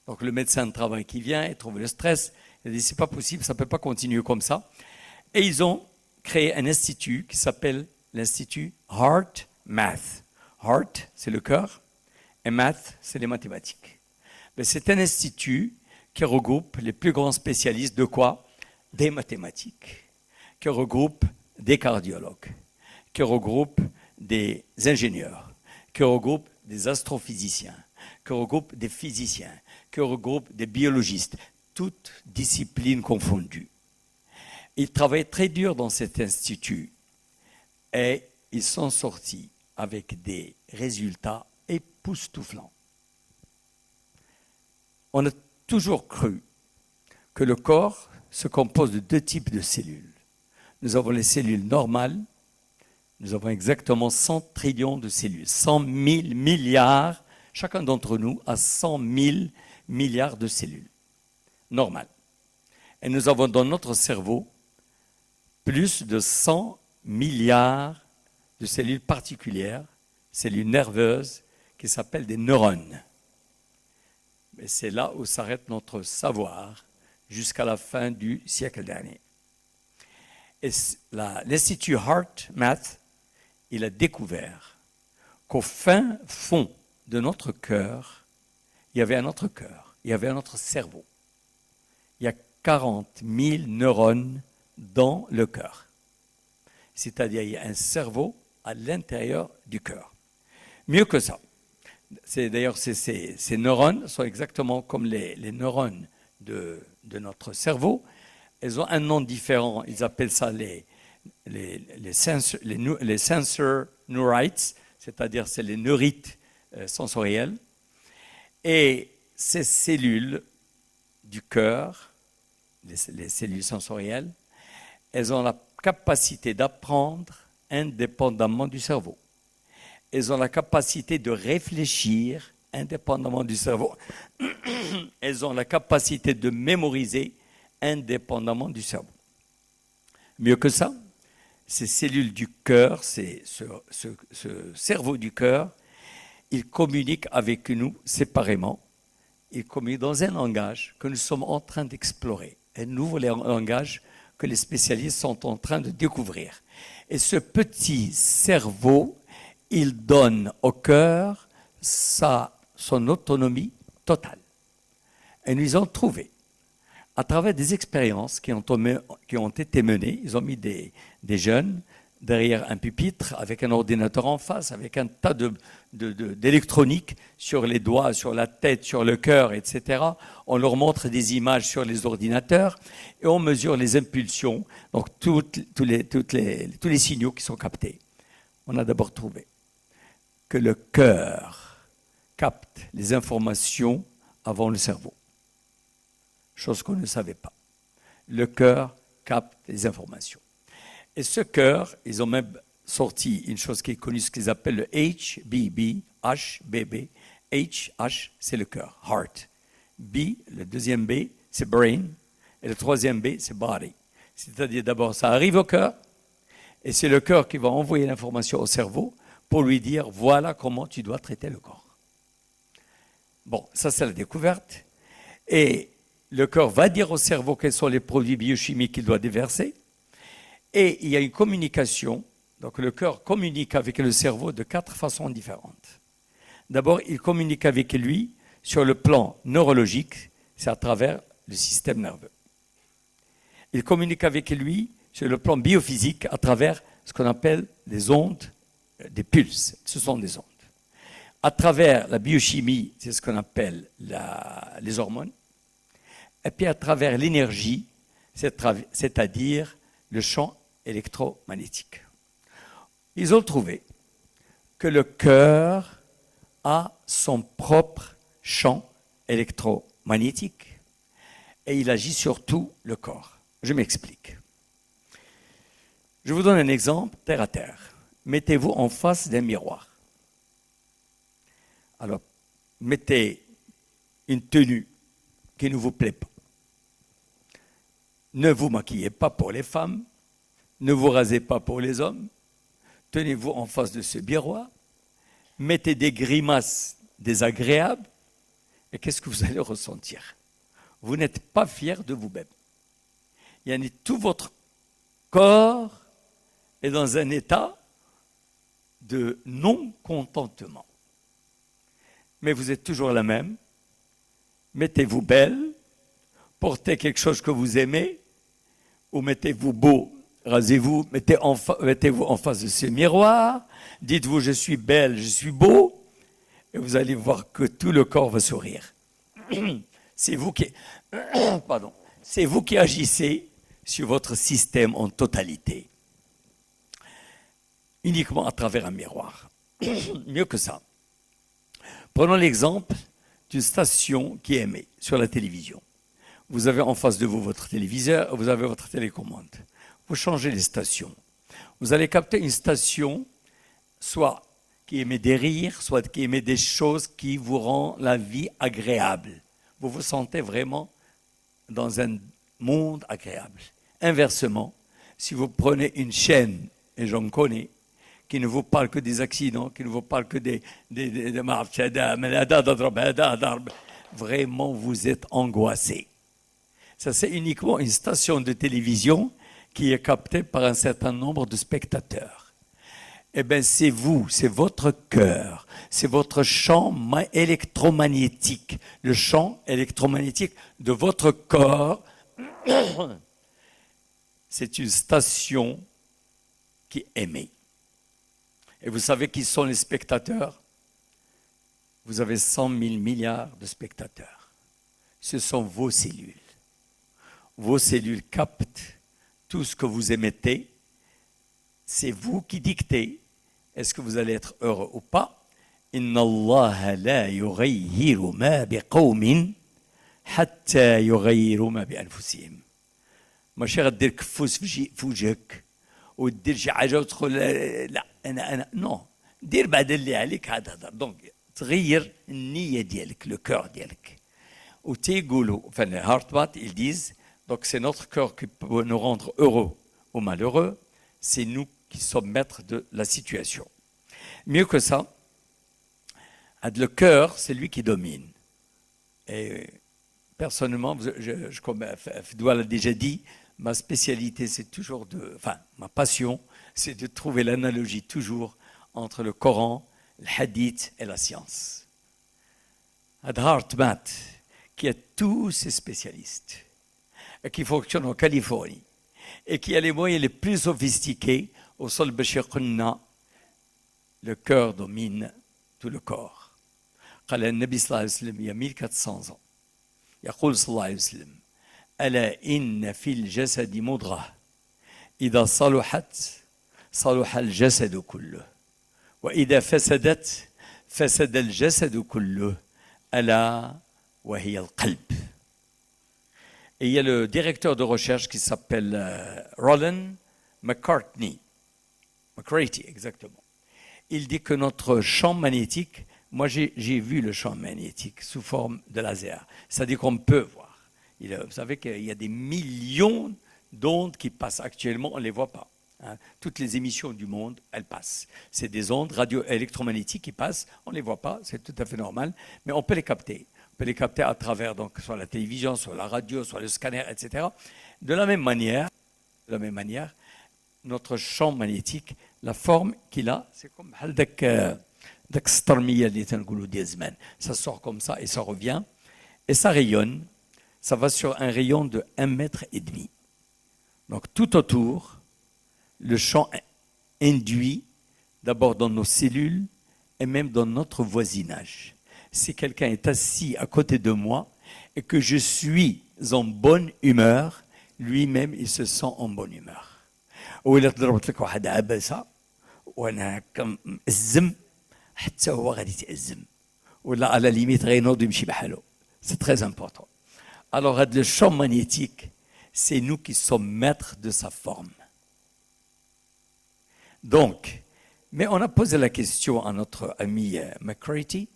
Donc le médecin de travail qui vient, il trouve le stress, il dit c'est pas possible, ça ne peut pas continuer comme ça. Et ils ont créé un institut qui s'appelle l'Institut Heart Math. Heart, c'est le cœur, et Math, c'est les mathématiques. Mais c'est un institut qui regroupe les plus grands spécialistes de quoi? Des mathématiques, qui regroupe des cardiologues, qui regroupe des ingénieurs, qui regroupe des astrophysiciens, qui regroupe des physiciens, qui regroupe des biologistes, toutes disciplines confondues. Ils travaillent très dur dans cet institut et ils sont sortis avec des résultats époustouflants. On a toujours cru que le corps se compose de 2 types de cellules. Nous avons les cellules normales, nous avons exactement 100 trillions de cellules, 100 000 milliards, chacun d'entre nous a 100 000 milliards de cellules normales. Et nous avons dans notre cerveau plus de 100 milliards de cellules particulières, cellules nerveuses, qui s'appellent des neurones. Mais c'est là où s'arrête notre savoir jusqu'à la fin du siècle dernier. Et l'Institut Heart Math, il a découvert qu'au fin fond de notre cœur, il y avait un autre cœur, il y avait un autre cerveau. Il y a 40 000 neurones dans le cœur. C'est-à-dire il y a un cerveau à l'intérieur du cœur. Mieux que ça. D'ailleurs, ces neurones sont exactement comme les neurones de notre cerveau. Elles ont un nom différent. Ils appellent ça les sensor neurites, c'est-à-dire c'est les neurites sensoriels. Et ces cellules du cœur, les cellules sensorielles, elles ont la capacité d'apprendre indépendamment du cerveau. Elles ont la capacité de réfléchir indépendamment du cerveau. Elles ont la capacité de mémoriser indépendamment du cerveau. Mieux que ça, ces cellules du cœur, ce cerveau du cœur, ils communiquent avec nous séparément. Ils communiquent dans un langage que nous sommes en train d'explorer. Un nouveau langage que les spécialistes sont en train de découvrir. Et ce petit cerveau, il donne au cœur son autonomie totale. Et nous ont trouvé, à travers des expériences qui ont été menées, ils ont mis des jeunes derrière un pupitre, avec un ordinateur en face, avec un tas d'électronique sur les doigts, sur la tête, sur le cœur, etc. On leur montre des images sur les ordinateurs et on mesure les impulsions, donc tous les signaux qui sont captés. On a d'abord trouvé que le cœur capte les informations avant le cerveau. Chose qu'on ne savait pas. Le cœur capte les informations. Et ce cœur, ils ont même sorti une chose qui est connue, ce qu'ils appellent le HBB, HBB. H, c'est le cœur, heart. B, le deuxième B, c'est brain. Et le troisième B, c'est body. C'est-à-dire d'abord, ça arrive au cœur, et c'est le cœur qui va envoyer l'information au cerveau pour lui dire, voilà comment tu dois traiter le corps. Bon, ça c'est la découverte. Et le cœur va dire au cerveau quels sont les produits biochimiques qu'il doit déverser. Et il y a une communication. Donc le cœur communique avec le cerveau de 4 façons différentes. D'abord, il communique avec lui sur le plan neurologique, c'est à travers le système nerveux. Il communique avec lui sur le plan biophysique à travers ce qu'on appelle les ondes, des pulses. Ce sont des ondes. À travers la biochimie, c'est ce qu'on appelle les hormones. Et puis à travers l'énergie, c'est-à-dire le champ électromagnétique. Ils ont trouvé que le cœur a son propre champ électromagnétique et il agit sur tout le corps. Je m'explique. Je vous donne un exemple terre à terre. Mettez-vous en face d'un miroir. Alors, mettez une tenue qui ne vous plaît pas. Ne vous maquillez pas pour les femmes, ne vous rasez pas pour les hommes, tenez-vous en face de ce miroir, mettez des grimaces désagréables, et qu'est-ce que vous allez ressentir? Vous n'êtes pas fier de vous-même. Tout votre corps est dans un état de non-contentement. Mais vous êtes toujours la même. Mettez-vous belle, portez quelque chose que vous aimez, ou mettez-vous beau, rasez-vous, mettez-vous en face de ce miroir, dites-vous je suis belle, je suis beau, et vous allez voir que tout le corps va sourire. C'est vous qui agissez sur votre système en totalité. Uniquement à travers un miroir. Mieux que ça. Prenons l'exemple d'une station qui émet sur la télévision. Vous avez en face de vous votre téléviseur, vous avez votre télécommande. Vous changez les stations. Vous allez capter une station, soit qui émet des rires, soit qui émet des choses qui vous rendent la vie agréable. Vous vous sentez vraiment dans un monde agréable. Inversement, si vous prenez une chaîne, et j'en connais, qui ne vous parle que des accidents, qui ne vous parle que vraiment vous êtes angoissé. Ça, c'est uniquement une station de télévision qui est captée par un certain nombre de spectateurs. Eh bien, c'est vous, c'est votre cœur, c'est votre champ électromagnétique, le champ électromagnétique de votre corps. C'est une station qui émet. Et vous savez qui sont les spectateurs? Vous avez 100 000 milliards de spectateurs. Ce sont vos cellules. Vos cellules captent tout ce que vous émettez. C'est vous qui dictez. Est-ce que vous allez être heureux ou pas? Inna Allah la yughayyiru ma biqawmin hatta yughayyiru ma bi anfusihim. ماشي غدير كفوس في وجهك ودير شي حاجه وتدخل لا انا نو دير بعد اللي عليك عاد هضر دونك تغير النيه ديالك لو كور ديالك وتيقولوا enfin les Hartmath ils disent donc c'est notre cœur qui peut nous rendre heureux ou malheureux, c'est nous qui sommes maîtres de la situation. Mieux que ça, le cœur c'est lui qui domine. Et personnellement, comme Fdoua l'a déjà dit, ma spécialité, c'est toujours ma passion, c'est de trouver l'analogie toujours entre le Coran, le Hadith et la science. Hartmath, qui a tous ses spécialistes, et qui fonctionne en Californie, et qui a les moyens les plus sophistiqués, au sol Bashir-Qunna, le cœur domine tout le corps. قال النبي صلى الله عليه وسلم il y a 1400 ans. يقول صلى الله عليه وسلم ألا إن في الجسد مضغة إذا صلحت صلح الجسد كله وإذا فسدت فسد الجسد كله ألا وهي القلب. Et il y a le directeur de recherche qui s'appelle Roland McCarthy, exactement. Il dit que notre champ magnétique, moi j'ai vu le champ magnétique sous forme de laser, c'est-à-dire qu'on peut voir. Vous savez qu'il y a des millions d'ondes qui passent actuellement, on ne les voit pas. Hein. Toutes les émissions du monde, elles passent. C'est des ondes radio-électromagnétiques qui passent, on ne les voit pas, c'est tout à fait normal, mais on peut les capter. On peut les capter à travers donc, soit la télévision, soit la radio, soit le scanner, etc. De la même manière, notre champ magnétique, la forme qu'il a, c'est comme ça sort comme ça et ça revient, et ça rayonne, ça va sur un rayon de 1,5 mètre. Donc tout autour, le champ induit d'abord dans nos cellules et même dans notre voisinage. Si quelqu'un est assis à côté de moi et que je suis en bonne humeur, lui-même il se sent en bonne humeur. وإلا ضربت لك واحد عبسة وأنا هكا مأزم حتى هو غادي يتأزم ولا على ليميت غينوض يمشي بحالو. C'est très important. Alors le champ magnétique, c'est nous qui sommes maîtres de sa forme. Donc, mais on a posé la question à notre ami McCarthy.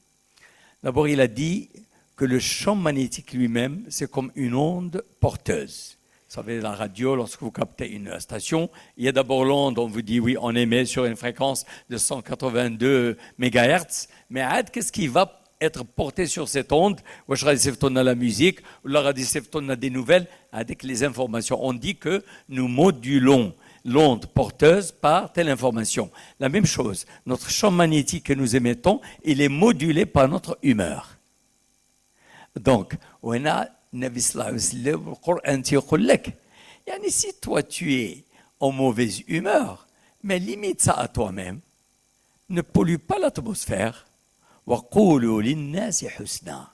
D'abord, il a dit que le champ magnétique lui-même, c'est comme une onde porteuse. Vous savez, la radio, lorsque vous captez une station, il y a d'abord l'onde, on vous dit oui, on émet sur une fréquence de 182 MHz, mais qu'est-ce qui va être porté sur cette onde? On a la musique, on a des nouvelles, avec les informations. On dit que nous modulons l'onde porteuse par telle information. La même chose, notre champ magnétique que nous émettons, il est modulé par notre humeur. Donc, on a Nabi sallallahu alayhi wa sallam, le Coran يقول لك, yani si toi tu es en mauvaise humeur, mais limite ça à toi-même, ne pollue pas l'atmosphère. وقولوا للناس حسنا.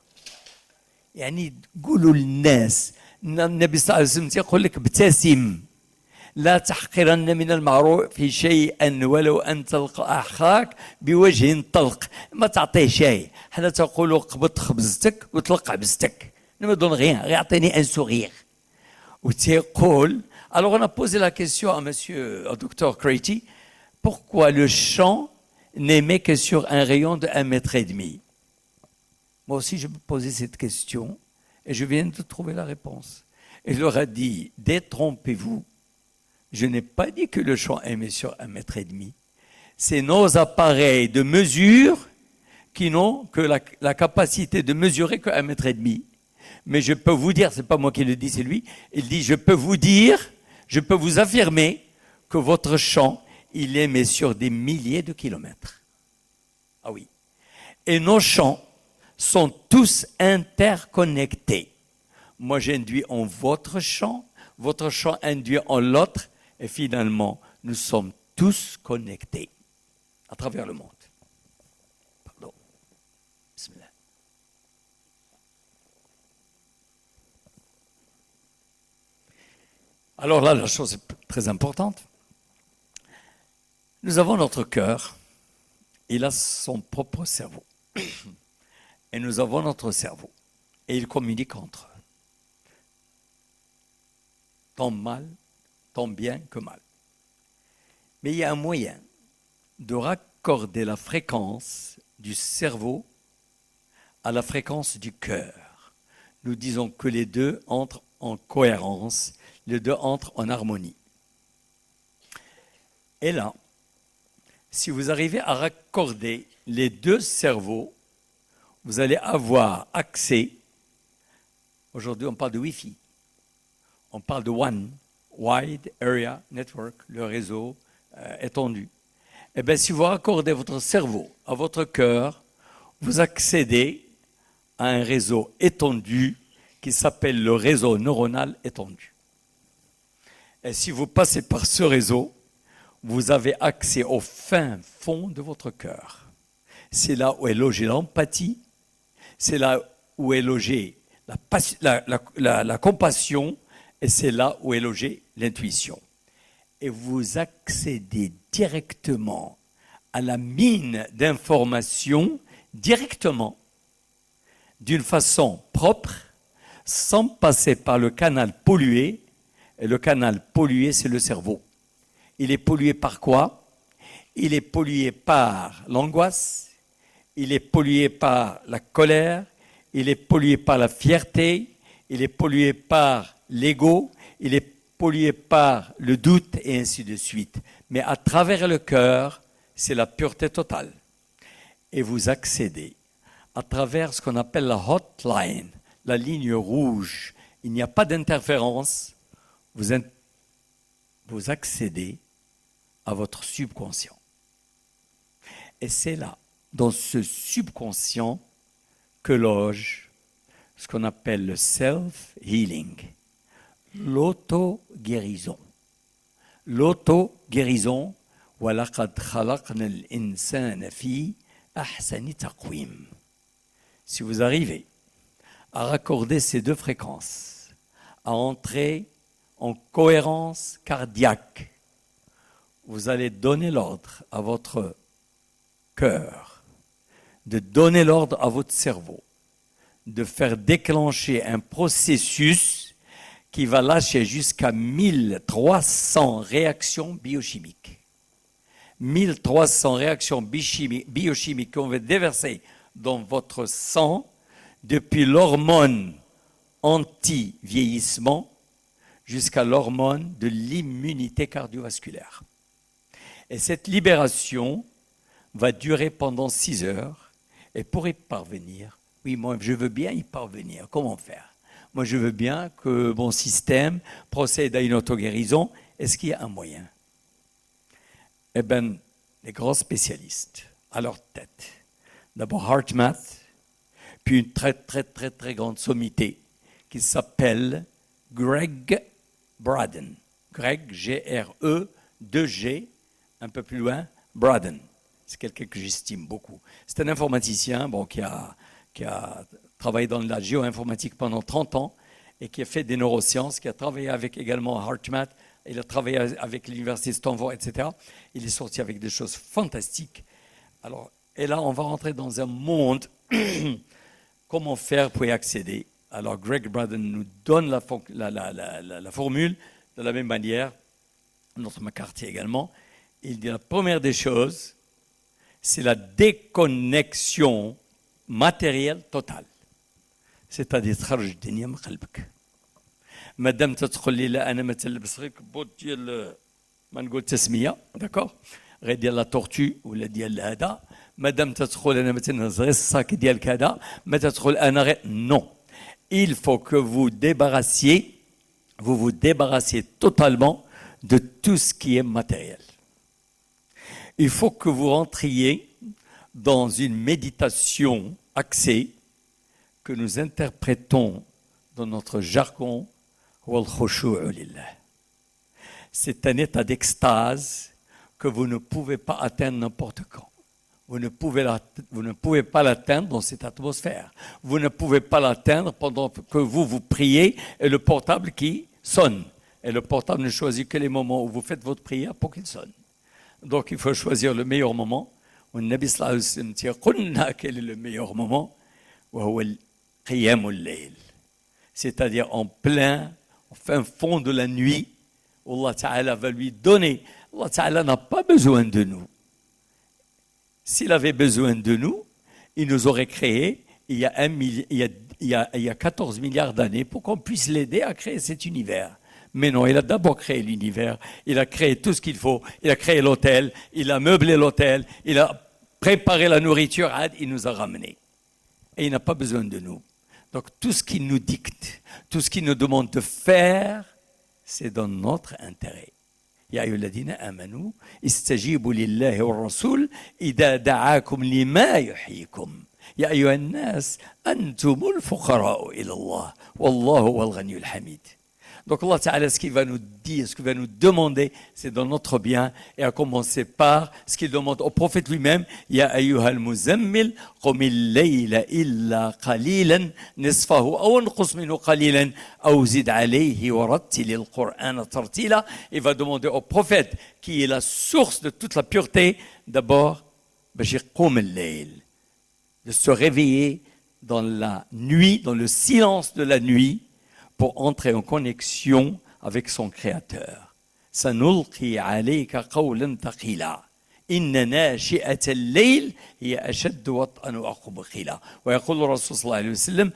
يعني قولوا للناس. النبي صلى الله عليه وسلم يقول لك ابتسم. لا تحقرن من المعروف شيئا ولو أن تلقى أخاك بوجه طلق. ما تعطيه شيء. حنا تقولوا قبض خبزتك وطلق عبزتك. Ne me donne rien, regardez un sourire. Ou tu cool. Alors on a posé la question à monsieur, au docteur Craitie, pourquoi le champ n'émet que sur un rayon de 1,5 mètre? Moi aussi je me posais cette question et je viens de trouver la réponse. Et il leur a dit, détrompez-vous, je n'ai pas dit que le champ émet sur 1,5 mètre. C'est nos appareils de mesure qui n'ont que la capacité de mesurer que 1,5 mètre. Mais je peux vous dire, c'est pas moi qui le dis, c'est lui, il dit, je peux vous dire, je peux vous affirmer que votre champ, il émet sur des milliers de kilomètres. Ah oui. Et nos champs sont tous interconnectés. Moi, j'induis en votre champ induit en l'autre, et finalement, nous sommes tous connectés à travers le monde. Pardon. Bismillah. Alors là, la chose est très importante. Nous avons notre cœur, il a son propre cerveau. Et nous avons notre cerveau. Et ils communiquent entre eux. Tant mal, tant bien que mal. Mais il y a un moyen de raccorder la fréquence du cerveau à la fréquence du cœur. Nous disons que les deux entrent en cohérence, les deux entrent en harmonie. Et là, si vous arrivez à raccorder les deux cerveaux, vous allez avoir accès, aujourd'hui on parle de Wi-Fi, on parle de WAN, Wide Area Network, le réseau étendu. Eh bien, si vous raccordez votre cerveau à votre cœur, vous accédez à un réseau étendu qui s'appelle le réseau neuronal étendu. Et si vous passez par ce réseau, vous avez accès au fin fond de votre cœur. C'est là où est logée l'empathie, c'est là où est logée la compassion, et c'est là où est logée l'intuition. Et vous accédez directement à la mine d'informations, directement, d'une façon propre, sans passer par le canal pollué. Et le canal pollué, c'est le cerveau. Il est pollué par quoi? Il est pollué par l'angoisse, il est pollué par la colère, il est pollué par la fierté, il est pollué par l'ego, il est pollué par le doute et ainsi de suite. Mais à travers le cœur, c'est la pureté totale. Et vous accédez à travers ce qu'on appelle la hotline, la ligne rouge. Il n'y a pas d'interférence. Vous accédez à votre subconscient. Et c'est là, dans ce subconscient, que loge ce qu'on appelle le self-healing, l'auto-guérison. L'auto-guérison, وَلَقَدْ خَلَقْنَا الْإِنسَانَ فِي أَحْسَنِ تَقْوِيمٍ. Si vous arrivez à raccorder ces deux fréquences, à entrer en cohérence cardiaque, vous allez donner l'ordre à votre cœur, de donner l'ordre à votre cerveau, de faire déclencher un processus qui va lâcher jusqu'à 1300 réactions biochimiques. 1300 réactions biochimiques qu'on va déverser dans votre sang depuis l'hormone anti-vieillissement jusqu'à l'hormone de l'immunité cardiovasculaire. Et cette libération va durer pendant 6 heures. Et pour y parvenir, oui, moi je veux bien y parvenir. Comment faire? Moi je veux bien que mon système procède à une auto-guérison. Est-ce qu'il y a un moyen? Eh bien, les grands spécialistes, à leur tête, d'abord HeartMath, puis une très grande sommité qui s'appelle Greg Braden. Greg, G-R-E, 2G, un peu plus loin, Braden. C'est quelqu'un que j'estime beaucoup. C'est un informaticien qui a travaillé dans la géoinformatique pendant 30 ans et qui a fait des neurosciences, qui a travaillé avec également HeartMath, il a travaillé avec l'université Stanford, etc. Il est sorti avec des choses fantastiques. Alors, et là, on va rentrer dans un monde, comment faire pour y accéder. Alors, Greg Braden nous donne la formule de la même manière, notre McCarthy également. Il dit la première des choses, c'est la déconnexion matérielle totale. C'est-à-dire, تخرج الدنيا من قلبك. ما دام تدخل لي لا انا مثلا بصريك بوت ديال ما نقول تسميه داكور غير ديال لا تورتو ولا ديال هذا ما دام تدخل انا مثلا غير الصاك ديال كذا ما تدخل انا غير non. Il faut que vous vous débarrassiez totalement de tout ce qui est matériel. il faut que vous rentriez dans une méditation axée que nous interprétons dans notre jargon wal khushu'u lillah. C'est un état d'extase que vous ne pouvez pas atteindre n'importe quand. Vous ne pouvez pas l'atteindre dans cette atmosphère. Vous ne pouvez pas l'atteindre pendant que vous priez et le portable qui sonne. Et le portable ne choisit que les moments où vous faites votre prière pour qu'il sonne. Donc il faut choisir le meilleur moment. Le Nabi sallallahu alayhi wa sallam dit quel est le meilleur moment? C'est-à-dire en fin fond de la nuit, Allah Ta'ala va lui donner. Allah Ta'ala n'a pas besoin de nous. S'il avait besoin de nous, il nous aurait créé il y a 14 milliards d'années pour qu'on puisse l'aider à créer cet univers. Mais non, il a d'abord créé l'univers, il a créé tout ce qu'il faut, il a créé l'hôtel, il a meublé l'hôtel, il a préparé la nourriture, il nous a ramenés. Et il n'a pas besoin de nous. Donc tout ce qu'il nous dicte, tout ce qu'il nous demande de faire, c'est dans notre intérêt. يا أيها الذين آمنوا استجيبوا لله والرسول إذا دعاكم لما يحييكم يا أيها الناس أنتم الفقراء إلى الله والله هو الغني الحميد. Donc Allah Ta'ala, ce qu'il va nous dire, ce qu'il va nous demander, c'est dans notre bien, et à commencer par ce qu'il demande au prophète lui-même. Ya ayyuhal muzammil, qumil layla illa qalilan, nisfahu aw anqus minhu qalilan, aw zid alayhi wa rattilil Qur'ana tartila. Il va demander au prophète, qui est la source de toute la pureté, d'abord, qumil layl, de se réveiller dans la nuit, dans le silence de la nuit, pour entrer en connexion avec son Créateur. سنلقي عليك قولا ثقيلا إن ناشئة الليل هي أشد وطئا وأقوم قيلا. ويقول الرسول صلى الله عليه وسلم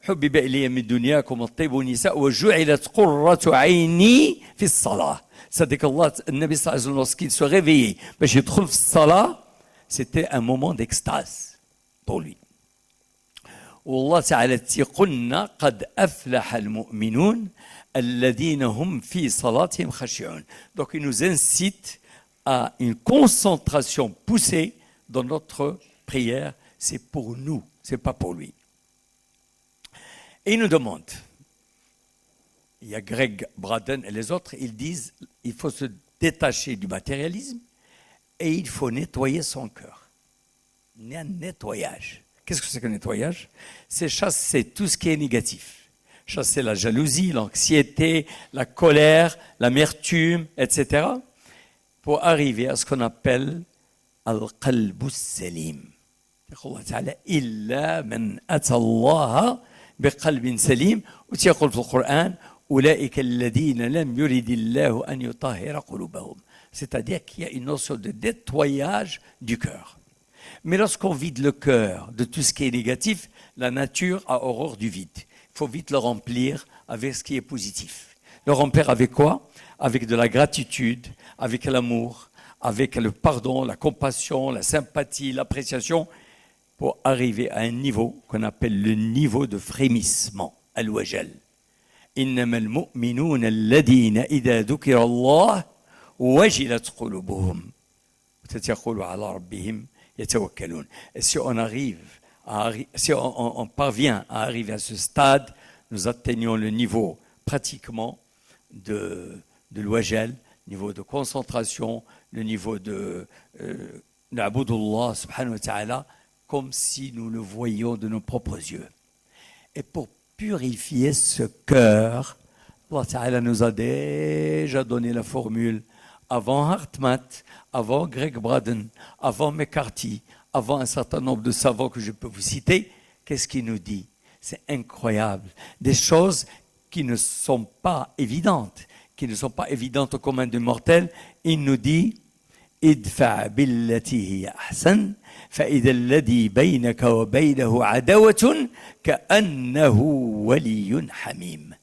حبب إلي من دنياكم الطيب والنساء وجعلت قرة عيني في الصلاة. C'est-à-dire qu'Allah, le Nabi sallallahu alayhi wa sallam, lorsqu'il se réveillait, باش يدخل في الصلاة, c'était un moment d'extase pour lui. والله تعالى قلنا قد أفلح المؤمنون الذين هم في صلاتهم خاشعون. Donc il nous incite à une concentration poussée dans notre prière. C'est pour nous, c'est pas pour lui. Et il nous demande, il y a Greg Braden et les autres, ils disent il faut se détacher du matérialisme et il faut nettoyer son cœur. Il y a un nettoyage. Qu'est-ce que c'est qu'un nettoyage? C'est chasser tout ce qui est négatif. Chasser la jalousie, l'anxiété, la colère, l'amertume, etc. pour arriver à ce qu'on appelle al-qalb as-salim. Allah Ta'ala illa man ata Allah biqalbin salim. وتقول في القرآن أولئك الذين لم يرد الله أن يطهر قلوبهم. C'est-à-dire qu'il y a une notion de nettoyage du cœur. Mais lorsqu'on vide le cœur de tout ce qui est négatif, la nature a horreur du vide. Il faut vite le remplir avec ce qui est positif. Le remplir avec quoi? Avec de la gratitude, avec l'amour, avec le pardon, la compassion, la sympathie, l'appréciation, pour arriver à un niveau qu'on appelle le niveau de frémissement, al-wajal. إنما المؤمنون الذين إذا ذكر الله وجلت قلوبهم وتتقول على ربهم. Et si on parvient à arriver à ce stade, nous atteignons le niveau pratiquement de l'ouajal, niveau de concentration, le niveau de n'abudullah subhanahu wa ta'ala, comme si nous le voyions de nos propres yeux. Et pour purifier ce cœur, Allah Ta'ala nous a déjà donné la formule avant Hartmatt, avant Greg Braden, avant McCarthy, avant un certain nombre de savants que je peux vous citer. Qu'est-ce qu'il nous dit? C'est incroyable. Des choses qui ne sont pas évidentes, au commun des mortels. Il nous dit idfa billati hiya ahsan fa idha alladhi baynaka wa baynahu adawatun ka'annahu waliyyun hamim.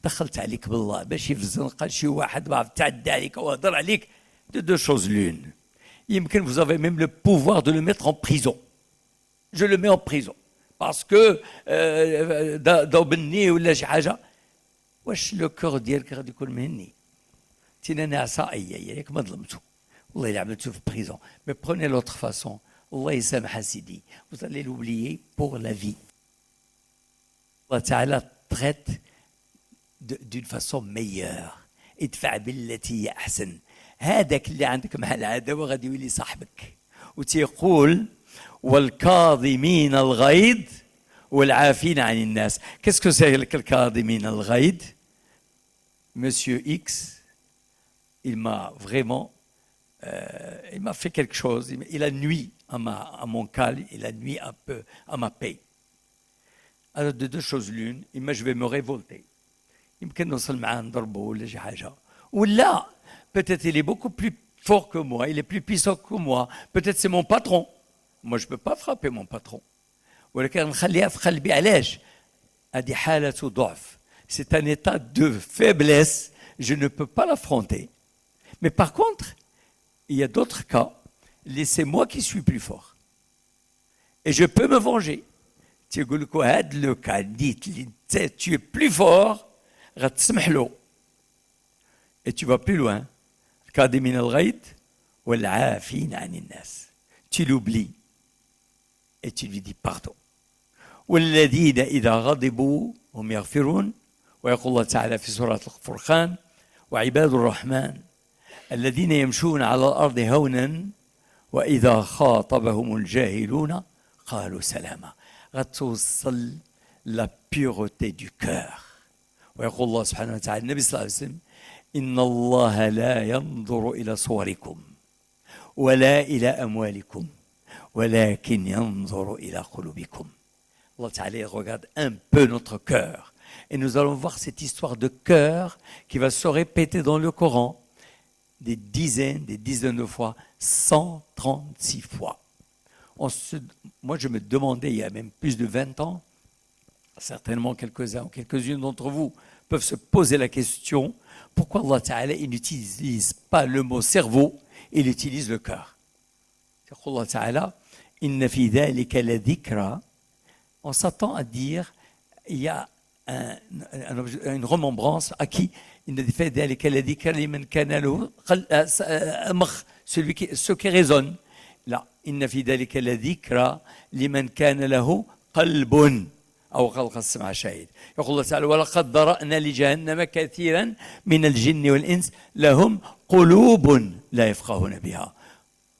دخلت عليك بالله باش يفزنق شي واحد ما تعدى عليك وهضر عليك de deux choses l'une. يمكن vous avez même le pouvoir de le mettre en prison. Je le mets en prison parce que ضربني ولا شي حاجه. واش لو كور ديالك غادي يكون مهني؟ تينا ناعسه ياك ما ظلمته Allah il a mis en prison. Mais prenez l'autre façon. Allah il s'aime Hasidi. Vous allez l'oublier pour la vie. Allah Ta'ala traite d'une façon meilleure. ادفع بالتي هي أحسن. هذاك اللي عندك مع العداوة غادي يولي صاحبك. وتيقول والكاظمين الغيظ والعافين عن الناس. Qu'est-ce que c'est que le كاظمين الغيظ? Monsieur X, il m'a vraiment, il m'a fait quelque chose. Il a nuit à mon calme, il a nuit un peu à ma paix. Alors de deux choses l'une, je vais me révolter. يمكن نوصل معاه نضربه ولا شي حاجه ولا peut-être il est beaucoup plus fort que moi, il est plus puissant que moi, peut-être c'est mon patron. Moi je peux pas frapper mon patron. ولكن نخليها في قلبي علاش؟ هذه حالة ضعف. C'est un état de faiblesse, je ne peux pas l'affronter. Mais par contre, il y a d'autres cas, c'est moi qui suis plus fort. Et je peux me venger. Tu es plus fort, et tu vas plus loin. Tu l'oublies et tu lui dis pardon. والذين إذا غضبوا هم يغفرون ويقول الله تعالى في سورة الفرقان وعباد الرحمن الذين يمشون على الأرض هونا وإذا خاطبهم الجاهلون قالوا سلاما. غتوصل la pureté du cœur. ويقول الله سبحانه وتعالى النبي صلى الله عليه وسلم إن الله لا ينظر إلى صوركم ولا إلى أموالكم ولكن ينظر إلى قلوبكم. Allah Ta'ala regarde un peu notre cœur. Et nous allons voir cette histoire de cœur qui va se répéter dans le Coran des dizaines de fois, 136 fois. Moi, je me demandais, il y a même plus de 20 ans, certainement quelques-uns ou quelques-unes d'entre vous peuvent se poser la question, pourquoi Allah Ta'ala il n'utilise pas le mot cerveau, il utilise le cœur. Allah Ta'ala, inna fi dhalika la dhikra. On s'attend à dire, il y a une remembrance à qui il ne fait ذلك الذكر لمن كان له مخ, ceux qui raisonnent. لا, إن في ذلك الذكر لمن كان له قلب أو خلق السمع شاهد. يقول الله تعالى ولقد ذرأنا لجهنم كثيرا من الجن والإنس لهم قلوب لا يفقهون بها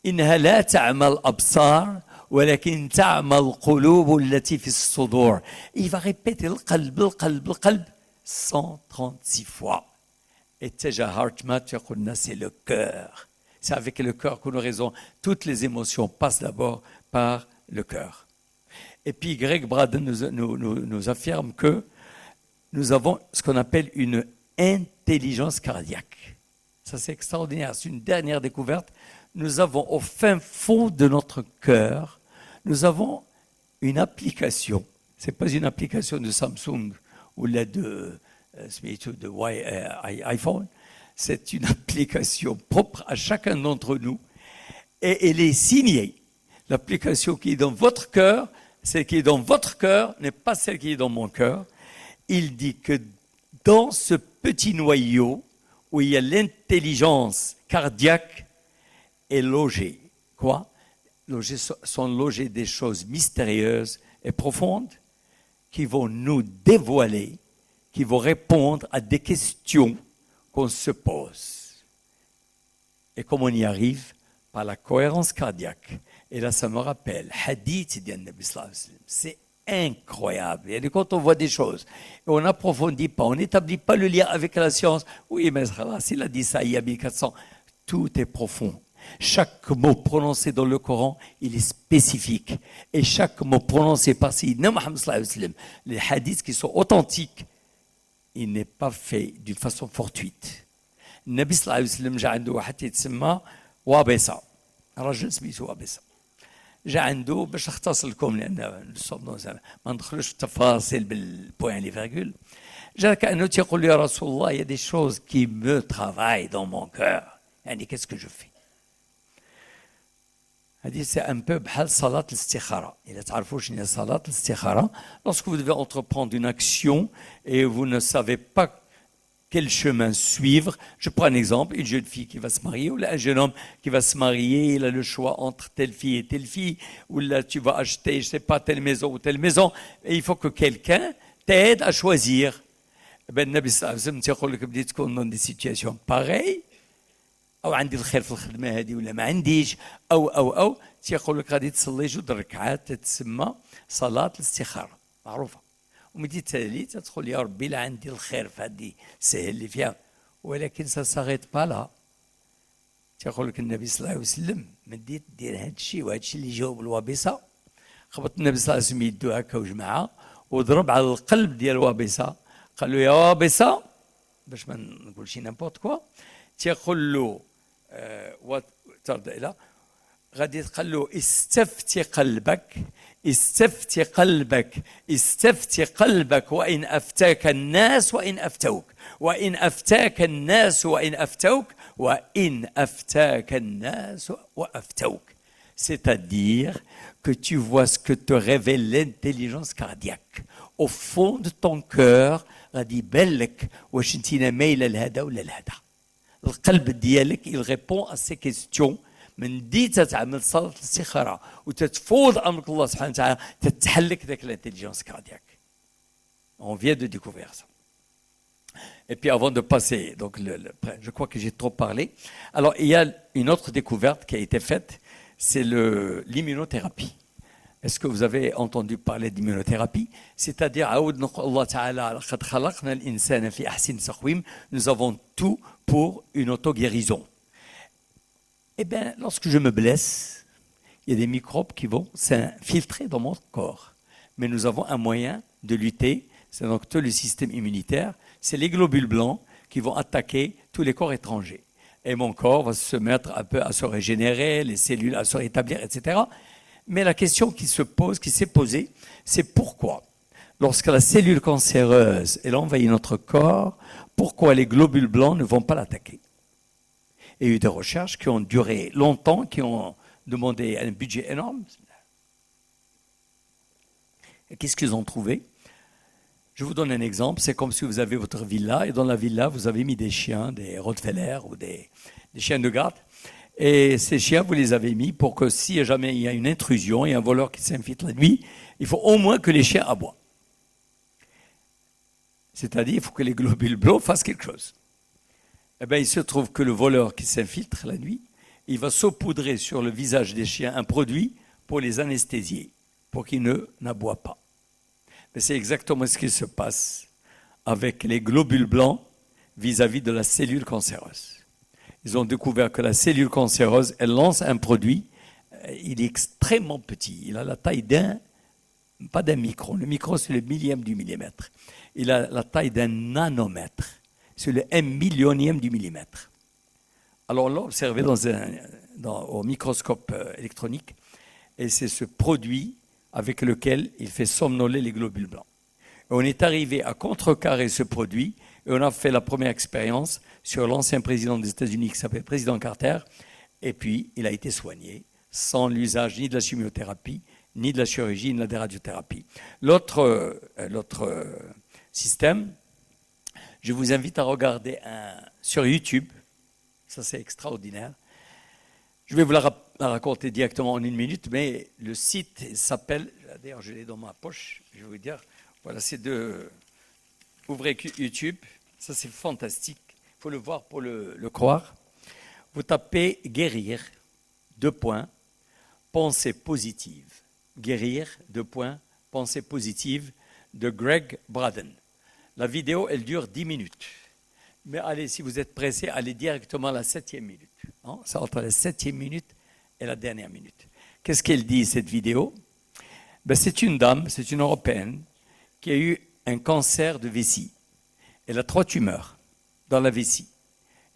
إنها لا تعمى الأبصار ولكن تعمى القلوب التي في الصدور. Il va répéter القلب القلب القلب 136 fois. Et Teja Hartmat, c'est le cœur. C'est avec le cœur que nous raisonnons. Toutes les émotions passent d'abord par le cœur. Et puis Greg Braden nous affirme que nous avons ce qu'on appelle une intelligence cardiaque. Ça c'est extraordinaire, c'est une dernière découverte. Nous avons au fin fond de notre cœur, nous avons une application. Ce n'est pas une application de Samsung ou là de iPhone. C'est une application propre à chacun d'entre nous. Et elle est signée. L'application qui est dans votre cœur, celle qui est dans votre cœur n'est pas celle qui est dans mon cœur. Il dit que dans ce petit noyau où il y a l'intelligence cardiaque est logée. Quoi? Sont logées des choses mystérieuses et profondes qui vont nous dévoiler, qui vont répondre à des questions qu'on se pose. Et comme on y arrive? Par la cohérence cardiaque. Et là, ça me rappelle, hadith de Nabi sallallahu alayhi wa sallam. C'est incroyable. Et quand on voit des choses, et on n'approfondit pas, on n'établit pas le lien avec la science. Oui, mais s'il a dit ça il y a 1400, tout est profond. Chaque mot prononcé dans le Coran, il est spécifique. Et chaque mot prononcé par Sayyidina Muhammad sallallahu alayhi wa sallam, les hadiths qui sont authentiques, il n'est pas fait d'une façon fortuite. Nabi sallallahu alayhi wa sallam, جاء عنده واحد يتسمى وابصة. رجل سميتو وابصة. جاء عنده باش نختصر لكم لان ما ندخلوش في التفاصيل بالبوان لي فيرغول. جاء كأنه تيقول يا رسول الله, il y a des choses qui me travaillent dans mon cœur. يعني qu'est-ce que je fais? هذه c'est un peu بحال صلاة الاستخارة. إذا تعرفوا شنو هي صلاة الاستخارة, lorsque vous devez entreprendre une action et vous ne savez pas quel chemin suivre. Je prends un exemple, une jeune fille qui va se marier, ou là, un jeune homme qui va se marier, il a le choix entre telle fille et telle fille, ou là tu vas acheter, je sais pas, telle maison ou telle maison, et il faut que quelqu'un t'aide à choisir. Ben, Nabi sallallahu alayhi wa sallam يقول لك بديت تكون dans des situations pareilles او عندي الخير في الخدمه هذه ولا ما عنديش او تيقول لك غادي تصلي جوج ركعات تتسمى صلاه الاستخاره معروفه ومتي تسالي تدخل يا ربي لا عندي الخير في هذه سهل لي فيها ولكن سا ساغيت با لا تيقول لك النبي صلى الله عليه وسلم من ديت دير هذا الشيء وهذا الشيء اللي جاوب الوابصه خبط النبي صلى الله عليه وسلم يدو هكا وجمعها وضرب على القلب ديال الوابصه قال له يا وابصه باش ما نقولش نيمبورت كوا تيقول له وترضى الى غادي قال له استفتي قلبك استفتي قلبك استفتي قلبك وان افتاك الناس وان افتوك وان افتاك الناس وان افتوك وان افتاك الناس وافتوك c'est-à-dire que tu vois ce que te révèle l'intelligence cardiaque au fond de ton cœur غادي يبان لك واش انت مايله لهذا ولا لهذا القلب ديالك il répond à ces questions من دي تتعمل صلاة الاستخارة وتتفوض أمرك الله سبحانه وتعالى تتحلك ذاك l'intelligence cardiaque. On vient de découvrir ça. Et puis avant de passer, donc je crois que j'ai trop parlé. Alors il y a une autre découverte qui a été faite, c'est l'immunothérapie. Est-ce que vous avez entendu parler d'immunothérapie? C'est-à-dire, nous avons tout pour une auto-guérison. Eh bien, lorsque je me blesse, il y a des microbes qui vont s'infiltrer dans mon corps. Mais nous avons un moyen de lutter, c'est donc tout le système immunitaire, c'est les globules blancs qui vont attaquer tous les corps étrangers. Et mon corps va se mettre un peu à se régénérer, les cellules à se rétablir, etc. Mais la question qui se pose, qui s'est posée, c'est pourquoi, lorsque la cellule cancéreuse elle envahit notre corps, pourquoi les globules blancs ne vont pas l'attaquer? Il y a eu des recherches qui ont duré longtemps, qui ont demandé un budget énorme. Et qu'est-ce qu'ils ont trouvé? Je vous donne un exemple. C'est comme si vous avez votre villa et dans la villa, vous avez mis des chiens, des Rottweiler ou des chiens de garde. Et ces chiens, vous les avez mis pour que si jamais il y a une intrusion et un voleur qui s'infiltre la nuit, il faut au moins que les chiens aboient. C'est-à-dire, il faut que les globules blancs fassent quelque chose. Eh bien, il se trouve que le voleur qui s'infiltre la nuit, il va saupoudrer sur le visage des chiens un produit pour les anesthésier, pour qu'ils n'aboient pas. Mais c'est exactement ce qui se passe avec les globules blancs vis-à-vis de la cellule cancéreuse. Ils ont découvert que la cellule cancéreuse, elle lance un produit, il est extrêmement petit. Il a la taille pas d'un micron. Le micron, c'est le millième du millimètre. Il a la taille d'un nanomètre. C'est le 1 millionième du millimètre. Alors on l'a observé au microscope électronique, et c'est ce produit avec lequel il fait somnoler les globules blancs. Et on est arrivé à contrecarrer ce produit, et on a fait la première expérience sur l'ancien président des États-Unis qui s'appelle président Carter, et puis il a été soigné sans l'usage ni de la chimiothérapie, ni de la chirurgie, ni de la radiothérapie. L'autre système, je vous invite à regarder sur YouTube, ça c'est extraordinaire. Je vais vous la raconter directement en 1 minute, mais le site s'appelle, d'ailleurs je l'ai dans ma poche, je vais vous dire, voilà, c'est ouvrez YouTube, ça c'est fantastique, il faut le voir pour le croire. Vous tapez guérir, pensée positive. Guérir, pensée positive de Greg Braden. La vidéo, elle dure 10 minutes. Mais allez, si vous êtes pressé, allez directement à la 7e minute. Hein? C'est entre la 7e minute et la dernière minute. Qu'est-ce qu'elle dit, cette vidéo? Ben, c'est une dame, c'est une Européenne, qui a eu un cancer de vessie. Elle a 3 tumeurs dans la vessie.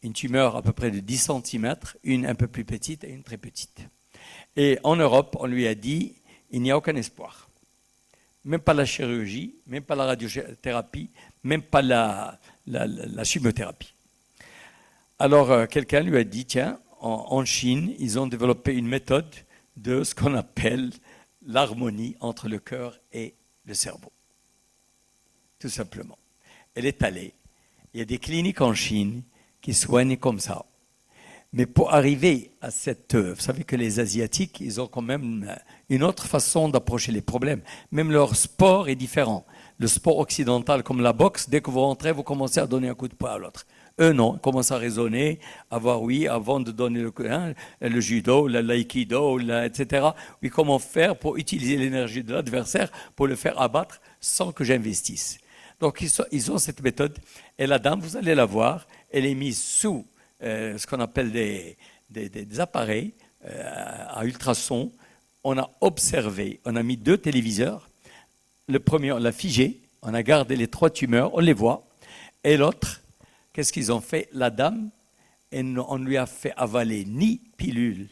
Une tumeur à peu près de 10 cm, une un peu plus petite et une très petite. Et en Europe, on lui a dit, il n'y a aucun espoir. Même pas la chirurgie, même pas la radiothérapie, même pas la chimiothérapie. Alors, quelqu'un lui a dit, tiens, en Chine, ils ont développé une méthode de ce qu'on appelle l'harmonie entre le cœur et le cerveau. Tout simplement. Elle est allée, Il y a des cliniques en Chine qui soignent comme ça. Mais pour arriver à cette... Vous savez que les Asiatiques, ils ont quand même une autre façon d'approcher les problèmes. Même leur sport est différent. Le sport occidental, comme la boxe, dès que vous rentrez, vous commencez à donner un coup de poing à l'autre. Eux, non, ils commencent à raisonner, à voir, oui, avant de donner le judo, l'aïkido, etc. Oui, comment faire pour utiliser l'énergie de l'adversaire pour le faire abattre sans que j'investisse. Donc, ils ont cette méthode. Et la dame, vous allez la voir, elle est mise sous ce qu'on appelle des appareils à ultrasons. On a observé, on a mis 2 téléviseurs. Le premier, on l'a figé, on a gardé les 3 tumeurs, on les voit. Et l'autre, qu'est-ce qu'ils ont fait? La dame, on ne lui a fait avaler ni pilule,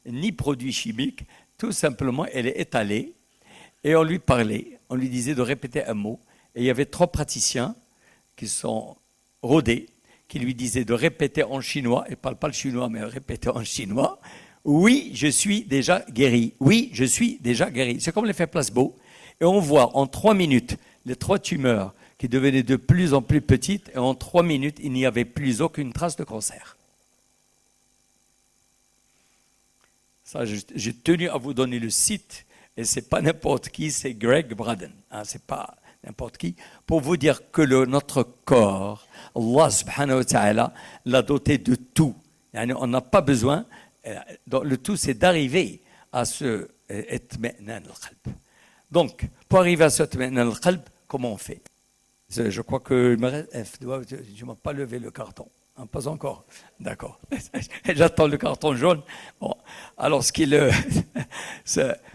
ni produits chimiques. Tout simplement, elle est étalée et on lui parlait, on lui disait de répéter un mot. Et il y avait 3 praticiens qui sont rodés, qui lui disaient de répéter en chinois, elle ne parle pas le chinois, mais répéter en chinois, oui, je suis déjà guéri. Oui, je suis déjà guéri. C'est comme l'effet placebo. Et on voit en 3 minutes les 3 tumeurs qui devenaient de plus en plus petites, et en 3 minutes, il n'y avait plus aucune trace de cancer. Ça, j'ai tenu à vous donner le site, et ce n'est pas n'importe qui, c'est Greg Braden. Hein, ce n'est pas n'importe qui, pour vous dire que notre corps, Allah subhanahu wa ta'ala, l'a doté de tout. On n'a pas besoin, le tout c'est d'arriver à ce itma'nan al-qalb. Donc, pour arriver à ce itma'nan al-qalb, comment on fait? Je crois que tu ne m'as pas levé le carton. Hein, pas encore. D'accord. J'attends le carton jaune. Bon. Alors,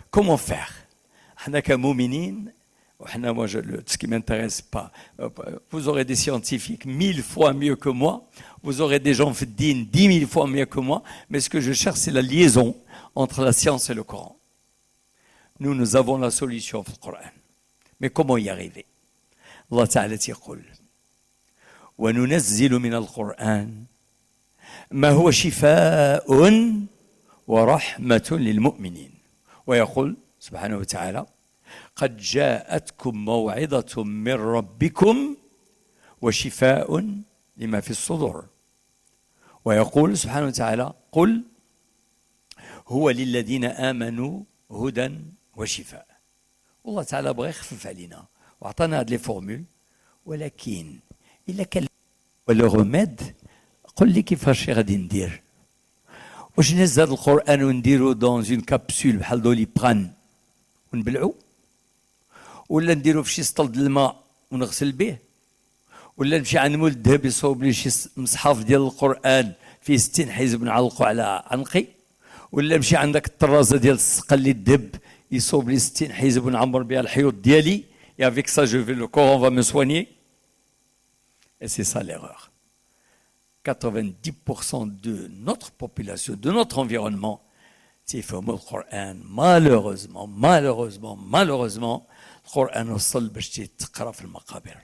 comment faire? Moi, ce qui m'intéresse pas, vous aurez des scientifiques 1000 fois mieux que moi, vous aurez des gens fidines 10 000 fois mieux que moi, mais ce que je cherche, c'est la liaison entre la science et le Coran. Nous avons la solution au Coran. Mais comment y arriver? Allah Ta'ala يقول وننزل من القرآن ما هو شفاء ورحمة للمؤمنين ويقول سبحانه وتعالى قد جاءتكم موعظة من ربكم وشفاء لما في الصدور ويقول سبحانه وتعالى قل هو للذين آمنوا هدى وشفاء. الله تعالى بغى يخفف علينا وعطانا هذه لي فورمول ولكن إلا كان لو رماد قل لي كيفاش غادي ندير. واش نهز هذا القرآن ونديرو دون اون كابسول بحال دوليبران ونبلعو؟ ولا نديرو في شي سطل د الماء ونغسل به؟ ولا نمشي عند مول الذهب يصوب لي شي مصحف ديال القرآن فيه 60 حزب نعلقو على عنقي؟ ولا نمشي عندك الطرازة ديال السقا اللي الذهب يصوب لي 60 حزب ونعمر بها الحيوط ديالي؟ Et avec ça, le Coran va me soigner. Et c'est ça l'erreur. 90% de notre population, de notre environnement, c'est fait le Coran. Malheureusement, le Coran وصل باش تقرا في المقابر.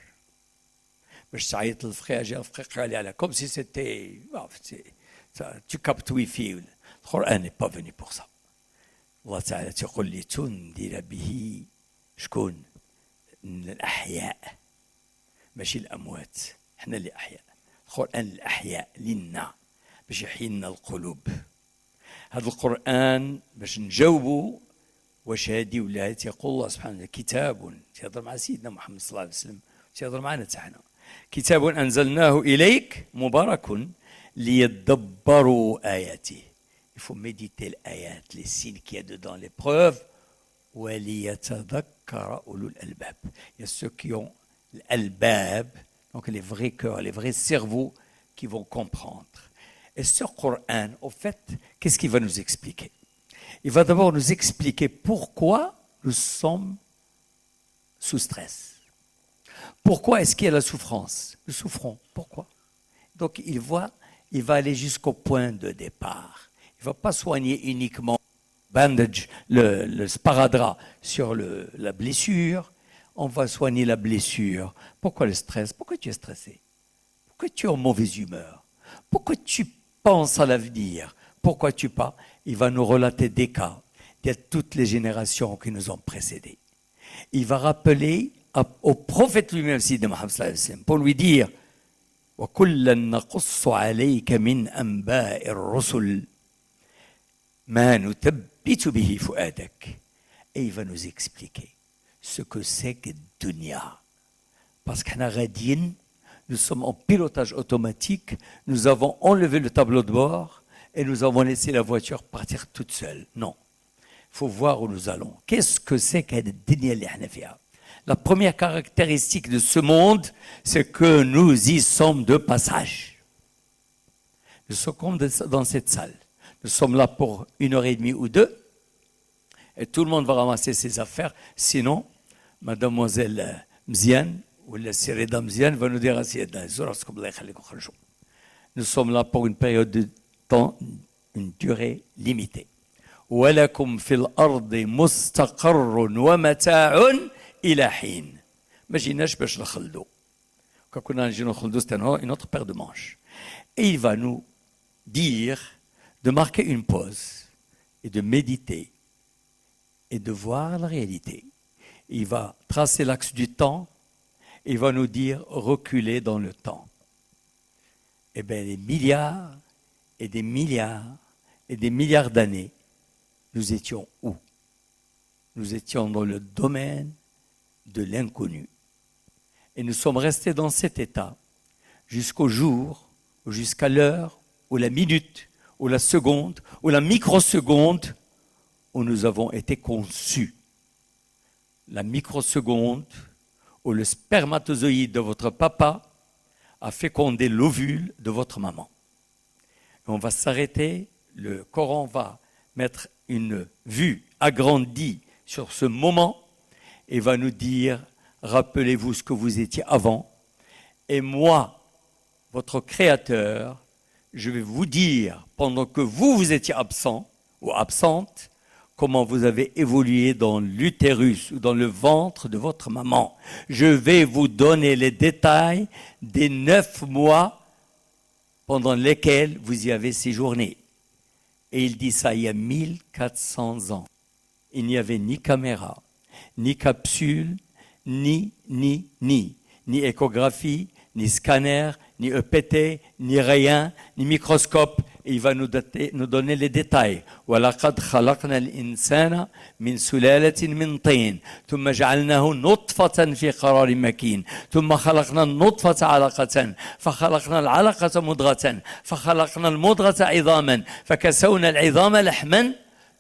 باش تعيط للفقيه جا الفقيه قال لي على comme si c'était tu captes wifi. Le Coran n'est pas venu pour ça. Allah Ta'ala تقول لي تنذر به شكون؟ الأحياء ماشي الأموات. احنا اللي أحياء. القرآن الأحياء لنا باش يحيي لنا القلوب. هذا القرآن باش نجاوبوا واش هادي ولا هادي. يقول الله سبحانه وتعالى كتاب تيهضر مع سيدنا محمد صلى الله عليه وسلم تيهضر معنا حتى حنا. كتاب أنزلناه إليك مبارك ليدبروا آياته. Il faut méditer les ayats, les signes qu'il y a dedans, les preuves. وَلِيَتَذَكَّرَ أُولُو الْأَلْبَابِ. Il y a ceux qui ont l'albab, donc les vrais cœurs, les vrais cerveaux qui vont comprendre. Et ce Coran, au fait, qu'est-ce qu'il va nous expliquer? Il va d'abord nous expliquer pourquoi nous sommes sous stress. Pourquoi est-ce qu'il y a la souffrance? Nous souffrons. Pourquoi? Donc il va aller jusqu'au point de départ. Il ne va pas soigner uniquement bandage, le sparadrap sur la blessure. On va soigner la blessure. Pourquoi le stress? Pourquoi tu es stressé? Pourquoi tu es en mauvaise humeur? Pourquoi tu penses à l'avenir? Pourquoi tu pas? Il va nous relater des cas de toutes les générations qui nous ont précédés. Il va rappeler au prophète lui-même, Sidna Muhammad sallallahu alayhi wa sallam, pour lui dire وكلا نقص عليك من أنباء الرسل ما نثبت به فؤادك. Et il va nous expliquer ce que c'est que dunya. Parce qu'en Aradine, nous sommes en pilotage automatique, nous avons enlevé le tableau de bord et nous avons laissé la voiture partir toute seule. Non, il faut voir où nous allons. Qu'est-ce que c'est que dunya li hna fiha? La première caractéristique de ce monde, c'est que nous y sommes de passage. Nous sommes dans cette salle. Nous sommes là pour 1h30 ou 2. Et tout le monde va ramasser ses affaires. Sinon, mademoiselle Mziane ou la Sirida Mziane va nous dire nous sommes là pour une période de temps, une durée limitée. وَلَكُمْ فِي الْأَرْضِ مُسْتَقَرٌّ وَمَتَاعٌ إِلَى حِينٍ. ما جيناش باش نخلدوا. Quand on a c'est une autre paire de manches. Et il va nous dire de marquer une pause et de méditer et de voir la réalité. Il va tracer l'axe du temps et il va nous dire reculer dans le temps. Eh bien, des milliards et des milliards et des milliards d'années, nous étions où? Nous étions dans le domaine de l'inconnu. Et nous sommes restés dans cet état jusqu'au jour, jusqu'à l'heure, ou la minute, ou la seconde, ou la microseconde où nous avons été conçus. La microseconde où le spermatozoïde de votre papa a fécondé l'ovule de votre maman. Et on va s'arrêter, le Coran va mettre une vue agrandie sur ce moment et va nous dire, rappelez-vous ce que vous étiez avant, et moi, votre créateur, je vais vous dire, pendant que vous étiez absent ou absente, comment vous avez évolué dans l'utérus ou dans le ventre de votre maman. Je vais vous donner les détails des 9 mois pendant lesquels vous y avez séjourné. Et il dit ça il y a 1400 ans. Il n'y avait ni caméra, ni capsule, ni échographie, ni scanner, ni EPT, ni rien, ni microscope. Et il va nous donner les détails. وَلَقَدْ خَلَقْنَا الْإِنسَانَ مِنْ سُلَالَةٍ مِنْ طِينٍ ثُمَّ جَعَلْنَاهُ نُطْفَةً فِي قَرَارٍ مَكِينٍ ثُمَّ خَلَقْنَا النُّطْفَةَ عَلَقَةً فَخَلَقْنَا الْعَلَقَةَ مُضْغَةً فَخَلَقْنَا الْمُضْغَةَ عِظَامًا فَكَسَوْنَا الْعِظَامَ لَحْمًا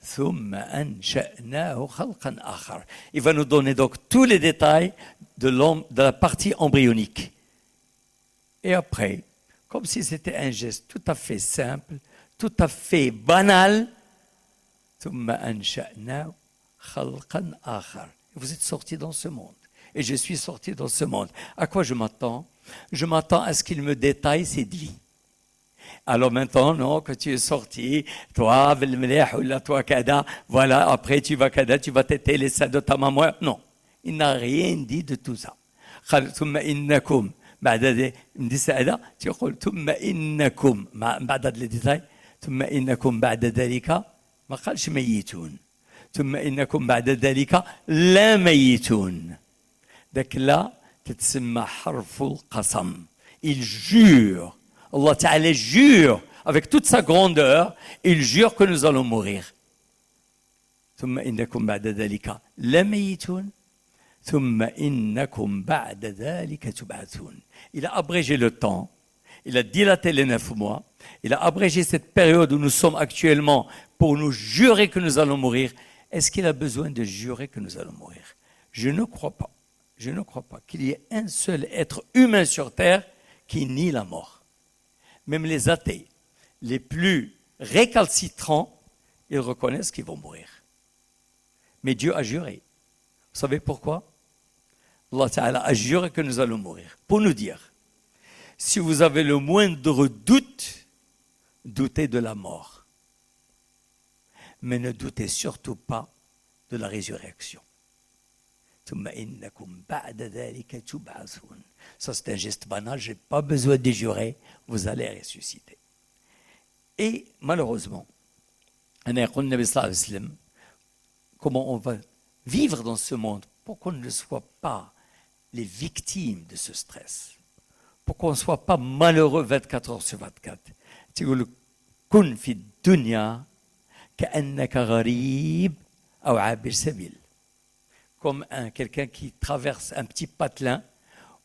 ثُمَّ أَنشَأْنَاهُ خَلْقًا آخَرَ. Il va nous donner donc tous les détails de la partie embryonique. Et après, comme si c'était un geste tout à fait simple, tout à fait banal, ثُمَّ أَنشَأْنَاهُ خَلْقًا آخَرَ. Vous êtes sortis dans ce monde. Et je suis sorti dans ce monde. À quoi je m'attends? Je m'attends à ce qu'il me détaille cette vie. Alors maintenant, non, que tu es sorti, toi, toi, kada, voilà, après tu vas kada, tu vas téter les seins de ta maman. Non, il n'a rien dit de tout ça. ثُمَّ إِنَّكُمْ بعد هذا تقول ثم إنكم بعد هذا الديتاي ثم إنكم بعد ذلك ما قالش ميتون ثم إنكم بعد ذلك لا ميتون. ذاك لا تتسمى حرف القسم. Il jure, Allah Ta'ala jure avec toute sa grandeur, il jure que nous allons mourir. ثم إنكم بعد ذلك لا ميتون ثم إنكم بعد ذلك تبعثون. Il a abrégé le temps, il a dilaté les 9 mois, il a abrégé cette période où nous sommes actuellement pour nous jurer que nous allons mourir. Est-ce qu'il a besoin de jurer que nous allons mourir? Je ne crois pas. Je ne crois pas qu'il y ait un seul être humain sur terre qui nie la mort. Même les athées, les plus récalcitrants, ils reconnaissent qu'ils vont mourir. Mais Dieu a juré. Vous savez pourquoi? Allah Ta'ala a juré que nous allons mourir. Pour nous dire, si vous avez le moindre doute, doutez de la mort. Mais ne doutez surtout pas de la résurrection. Ça c'est un geste banal, je n'ai pas besoin de jurer, vous allez ressusciter. Et malheureusement, comment on va vivre dans ce monde pour qu'on ne soit pas les victimes de ce stress, pour qu'on ne soit pas malheureux 24 heures sur 24. تقول كن في الدنيا كأنك غريب أو عابر سبيل. Comme quelqu'un qui traverse un petit patelin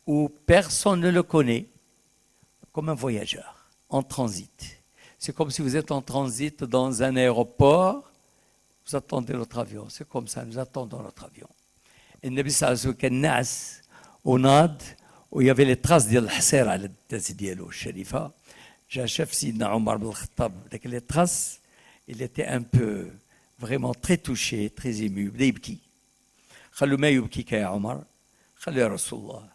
où personne ne le connaît, comme un voyageur en transit. C'est comme si vous êtes en transit dans un aéroport, vous attendez notre avion. C'est comme ça, nous attendons notre avion. Et النبي صلى الله عليه وسلم كان ناعس وناض ويافي لي تراس ديال الحصير على الداس ديالو الشريفه. جا شاف سيدنا عمر بن الخطاب داك لي تراس. Il était un peu vraiment très touché, très ému. بدا يبكي. خلوا ما يبكيك يا عمر. خلوا يا رسول الله.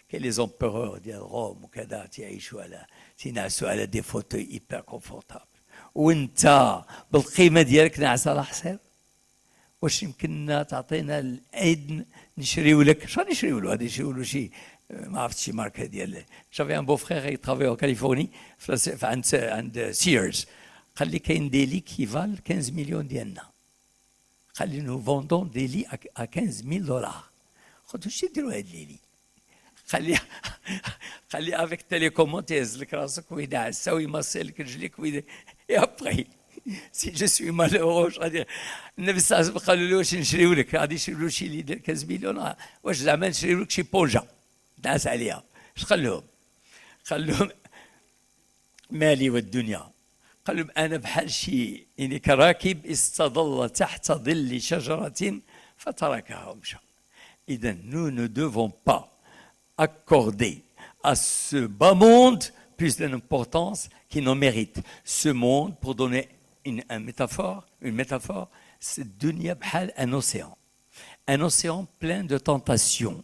كاين لي زومبيرور ديال روم وكذا تيعيشوا على تينعسوا على دي فوتوي ايبر كونفورتابل. وانت بالقيمه ديالك ناعس على حصير. واش يمكننا تعطينا الاذن نشريو لك؟ شنو نشريو له؟ هذا يشريو له شي ما عرفت شي ماركه ديال. جافي ان بو فرير يترافاي او كاليفورني عند سيرز. قال لي كاين دي لي كي فال 15 مليون ديالنا. قال لي نو فوندون دي لي ا 15000 دولار. قلت واش يديروا هاد لي لي؟ قال لي افيك تيليكوموند تيهز لك راسك وينعس ويمسي لك رجليك وي ابخي. سي جو سوي مالورو غادي النبي صلى الله عليه وسلم قالوا له واش نشريو لك؟ غادي يشريو له شي لي 15 مليون. واش زعما نشريو لك شي بونجا داس عليها؟ اش قال لهم؟ قال لهم مالي والدنيا. قال لهم انا بحال شي يعني كراكب استظل تحت ظل شجره فتركها ومشى. اذا nous ne devons pas accorder à ce bas monde plus d'importance qu'il en mérite. Ce monde, pour donner une métaphore, c'est dunya bhal, un océan plein de tentations.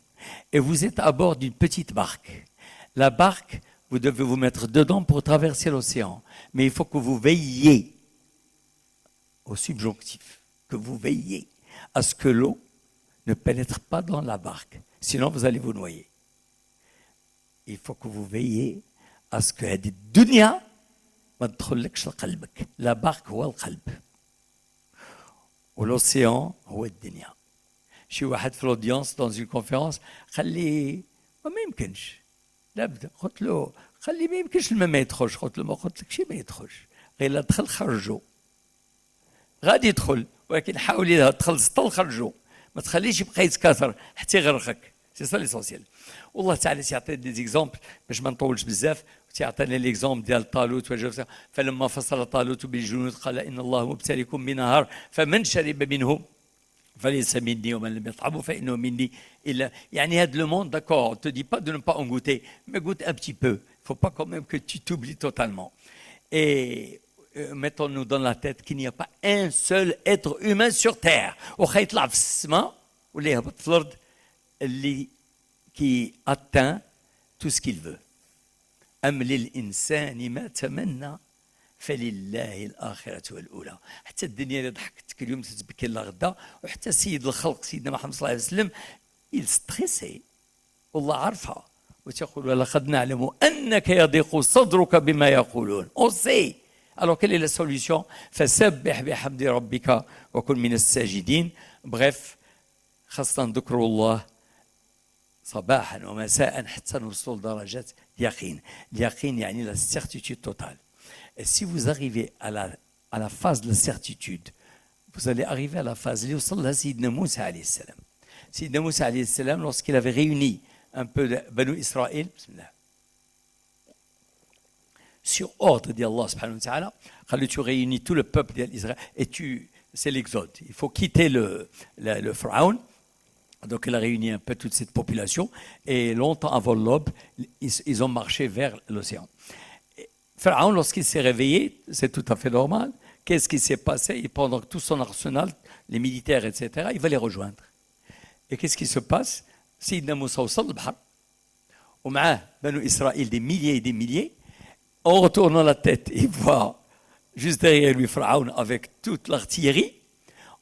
Et vous êtes à bord d'une petite barque. La barque, vous devez vous mettre dedans pour traverser l'océan. Mais il faut que vous veilliez au subjonctif, que vous veilliez à ce que l'eau ne pénètre pas dans la barque. Sinon, vous allez vous noyer. Il faut que vous veilliez à ce que هذه الدنيا ما تدخلكش لقلبك. لا بارك هو القلب والأوسيان هو الدنيا. شي واحد في الاودينس دون اون كونفيرونس قال لي ما يمكنش. لا بدا قلت له قال لي ما يمكنش الماء ما يدخلش. قلت له ما قلت لكش ما يدخلش، غير لا دخل خرجوا. غادي يدخل ولكن حاولي تدخل سطل خرجوا، ما تخليش يبقى يتكاثر حتى يغرقك. سي سا ليسونسيال. والله تعالى تيعطي دي زيكزومبل باش ما نطولش بزاف. تيعطينا ليكزومبل ديال طالوت فلما فصل طالوت بالجنود قال ان الله مبتليكم بنهر فمن شرب منه فليس مني ومن لم يطعمه فانه مني الا. يعني هذا لو موند داكور on te dit pas de ne pas en goûter mais goûte un petit peu. Il faut pas quand même que tu t'oublies totalement. Et mettons-nous dans la tête qu'il n'y a pas un seul être humain sur terre وخا يطلع في السماء ولا يهبط في الارض qui atteint tout ce qu'il veut. أم للإنسان ما تمنى فلله الآخرة والأولى. حتى الدنيا اللي ضحكتك اليوم تتبكي لغدا. وحتى سيد الخلق سيدنا محمد صلى الله عليه وسلم il stressait والله عارفها وتقول ولقد نعلم أنك يضيق صدرك بما يقولون. On sait. Alors quelle est la solution? فسبح بحمد ربك وكن من الساجدين. Bref, خاصة ذكر الله صباحا ومساء حتى نوصل لدرجة يقين. اليقين يعني la certitude totale. Et si vous arrivez à la phase de la certitude, vous allez arriver à la phase اللي وصل لها سيدنا موسى عليه السلام. سيدنا موسى عليه السلام lorsqu'il avait réuni un peu de Banu Israël, sur ordre d'Allah subhanahu wa ta'ala, quand tu réunis tout le peuple d'Israël et c'est l'exode. Il faut quitter le Pharaon. Donc il a réuni un peu toute cette population et longtemps avant l'aube, ils ont marché vers l'océan. Pharaon, lorsqu'il s'est réveillé, c'est tout à fait normal. Qu'est-ce qui s'est passé? Et pendant tout son arsenal, les militaires, etc., il va les rejoindre. Et qu'est-ce qui se passe? Sayyidina Moussa وصل البحر ومعاه بنو إسرائيل des milliers et des milliers. En retournant la tête, il voit juste derrière lui Pharaon avec toute l'artillerie.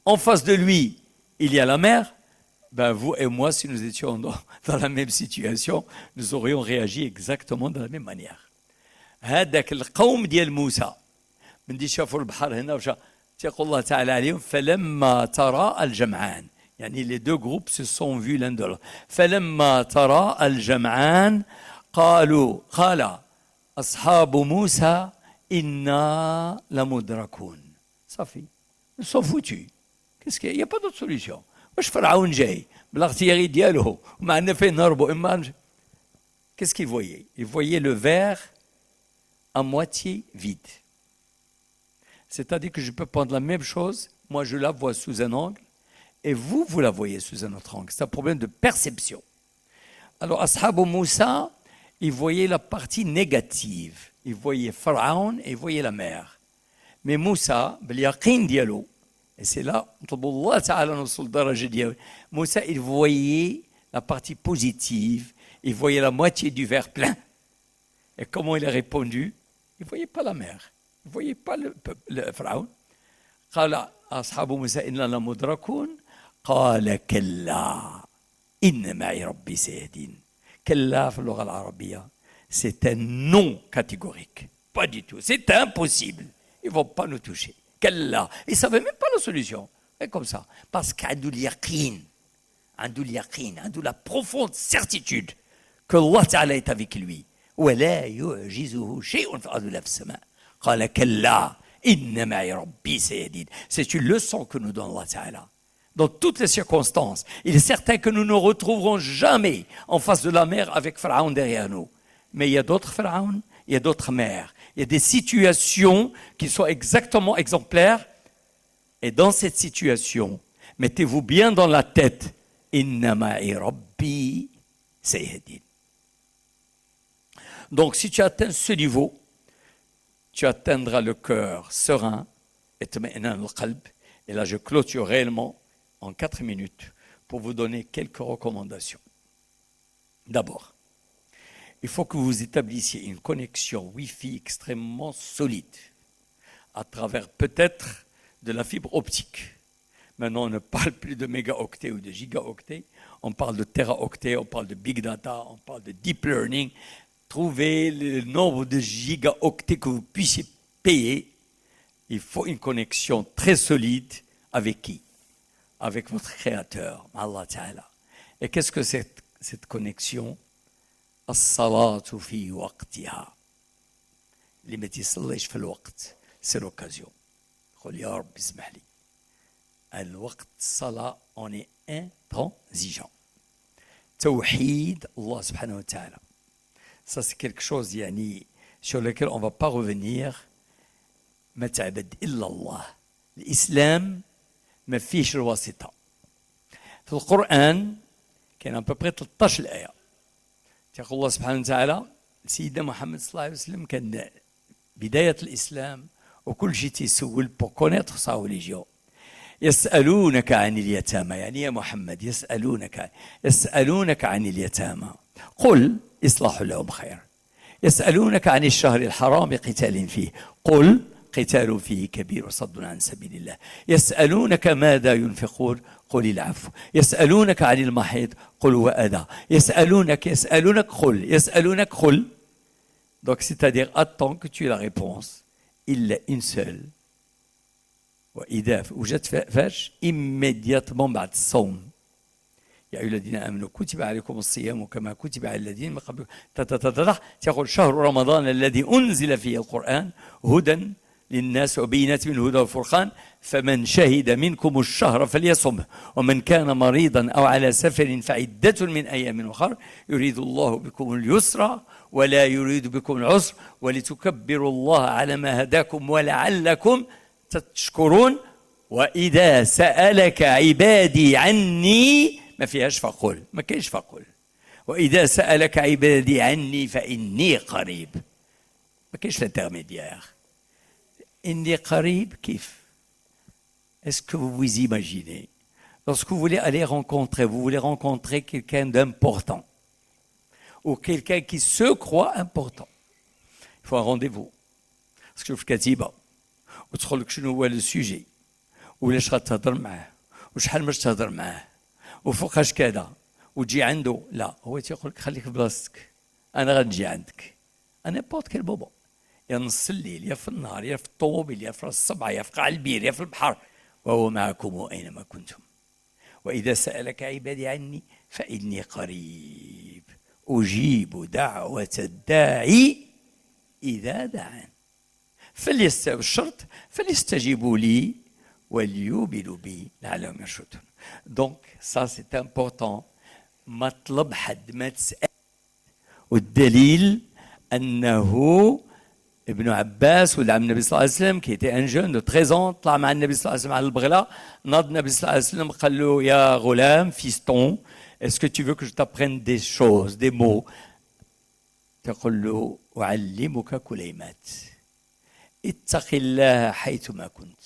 En face de lui, il y a la mer. Ben vous et moi, si nous étions dans la même situation, nous aurions réagi exactement de la même manière. هذاك القوم ديال موسى من دي شافوا البحر هنا وشا تيقول الله تعالى عليهم فلما تراءى الجمعان. يعني les deux groupes se sont vus l'un de l'autre. فلما تراءى الجمعان قال أصحاب موسى إنا لمدركون. صافي. Ils sont foutus. Qu'est-ce qu'il y a? Il n'y a pas d'autre solution. واش فرعون جاي بالاغتياري ديالو وما عندنا فين نهربوا اما. Qu'est-ce qu'il voyait? Il voyait le verre à moitié vide. C'est-à-dire que je peux prendre la même chose, moi je la vois sous un angle, et vous, vous la voyez sous un autre angle. C'est un problème de perception. Alors, Ashabu Moussa, ils voyaient la partie négative. Ils voyaient Pharaon et ils voyaient la mer. Mais Moussa, باليقين ديالو, et c'est là, Allah Ta'ala نوصل الدرجة ديالو. Moussa, il voyait la partie positive, il voyait la moitié du verre plein. Et comment il a répondu? Il ne voyait pas la mer, il ne voyait pas le Pharaon. قال أصحاب موسى إنا لمدركون قال كلا إن معي ربي سيهدين. كلا في اللغة العربية c'est un non catégorique. Pas du tout, c'est impossible. Ils ne vont pas nous toucher. كلا. Ils ne savaient même pas la solution. Et comme ça. Parce qu'عندو اليقين, عندو la profonde certitude que Allah Ta'ala est avec lui. ولا يعجزه شيء في الأرض ولا في السماء. قال كلا إن معي ربي سيهدين. C'est une leçon que nous donne Allah Ta'ala. Dans toutes les circonstances, il est certain que nous ne retrouverons jamais en face de la mer avec Pharaon derrière nous. Mais il y a d'autres Pharaon, il y a d'autres mers. Il y a des situations qui sont exactement exemplaires. Et dans cette situation, mettez-vous bien dans la tête, Inna ma'i Rabbi sayahdin. Donc si tu atteins ce niveau, tu atteindras le cœur serein, et là je clôture réellement en 4 minutes pour vous donner quelques recommandations. D'abord, il faut que vous établissiez une connexion Wi-Fi extrêmement solide à travers peut-être de la fibre optique. Maintenant, on ne parle plus de mégaoctets ou de gigaoctets, on parle de téraoctets, on parle de big data, on parle de deep learning. Trouvez le nombre de gigaoctets que vous puissiez payer. Il faut une connexion très solide avec qui? Avec votre Créateur, Allah Ta'ala. Et qu'est-ce que c'est cette connexion? As-salatu fi waqtiha. اللي ما تيصليش في الوقت, c'est l'occasion. قل يا رب اسمح لي. الوقت الصلاة, on est intransigeant. توحيد Allah subhanahu wa ta'ala. Ça c'est quelque chose يعني sur lequel on ne va pas revenir. ما تعبد إلا الله. الإسلام ما فيش الواسطة. في القرآن كان à peu près 13 الآية. يقول الله سبحانه وتعالى سيدنا محمد صلى الله عليه وسلم كان بداية الإسلام وكل شيء تيسول pour connaître sa religion. يسألونك عن اليتامى, يعني يا محمد يسألونك عن اليتامى قل إصلاح لهم خير. يسألونك عن الشهر الحرام قتال فيه قل قتال فيه كبير وصد عن سبيل الله. يسألونك ماذا ينفقون قل العفو. يسألونك عن المحيض قل هو أذى. يسألونك قل. Donc c'est-à-dire attends que tu aies la réponse. Il est une seule. وإذا وجدت فاش immédiatement بعد الصوم. يا أيها الذين آمنوا كتب عليكم الصيام كما كتب على الذين من قبلكم تقول شهر رمضان الذي أنزل فيه القرآن هدى للناس وبينات من الهدى والفرقان فمن شهد منكم الشهر فليصمه ومن كان مريضا أو على سفر فعدة من أيام أخر يريد الله بكم اليسر ولا يريد بكم العسر ولتكبروا الله على ما هداكم ولعلكم تشكرون. وإذا سألك عبادي عني ما فيهاش فقل, ما كاينش فقل. وإذا سألك عبادي عني فإني قريب, ما كاينش l'intermédiaire. إني قريب كيف? Est-ce que vous vous imaginez lorsque vous voulez aller rencontrer, vous voulez rencontrer quelqu'un d'important ou quelqu'un qui se croit important, il faut un rendez-vous. Parce que شوف كتيبة وتدخل لك شنو هو السوجي ولاش غتهضر معاه وشحال باش تهضر معاه وفوقاش كذا وتجي عنده. لا, هو تيقول لك خليك في بلاصتك, انا غنجي عندك انا بوت كيل بابا, يا نص الليل يا في النهار يا في الطوموبيل يا في راس الصبع يا في قاع البير يا في البحر وهو معكم اينما كنتم. واذا سالك عبادي عني فاني قريب أجيب دعوة الداعي إذا دعان فليستجيبوا لي وليؤمنوا بي لعلهم يرشدون. Donc ça c'est important. مطلب حد ما تسأل. والدليل أنه ابن عباس ولد عم النبي صلى الله عليه وسلم كي était un jeune de 13 ans طلع مع النبي صلى الله عليه وسلم على البغلة ناض النبي صلى الله عليه وسلم قال له يا غلام fiston est-ce que tu veux que je t'apprenne des choses des mots تقول له أعلمك كلمات اتق الله حيثما كنت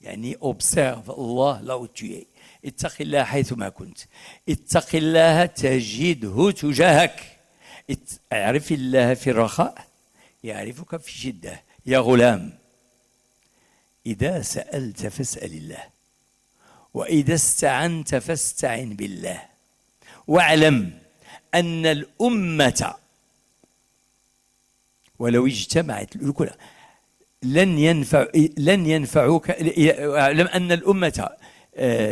يعني observe الله là où tu es اتق الله حيثما كنت اتق الله تجده تجاهك اعرف الله في الرخاء يعرفك في شدة. يا غلام إذا سألت فاسأل الله وإذا استعنت فاستعن بالله واعلم أن الأمة ولو اجتمعت لن ينفعوك اعلم أن الأمة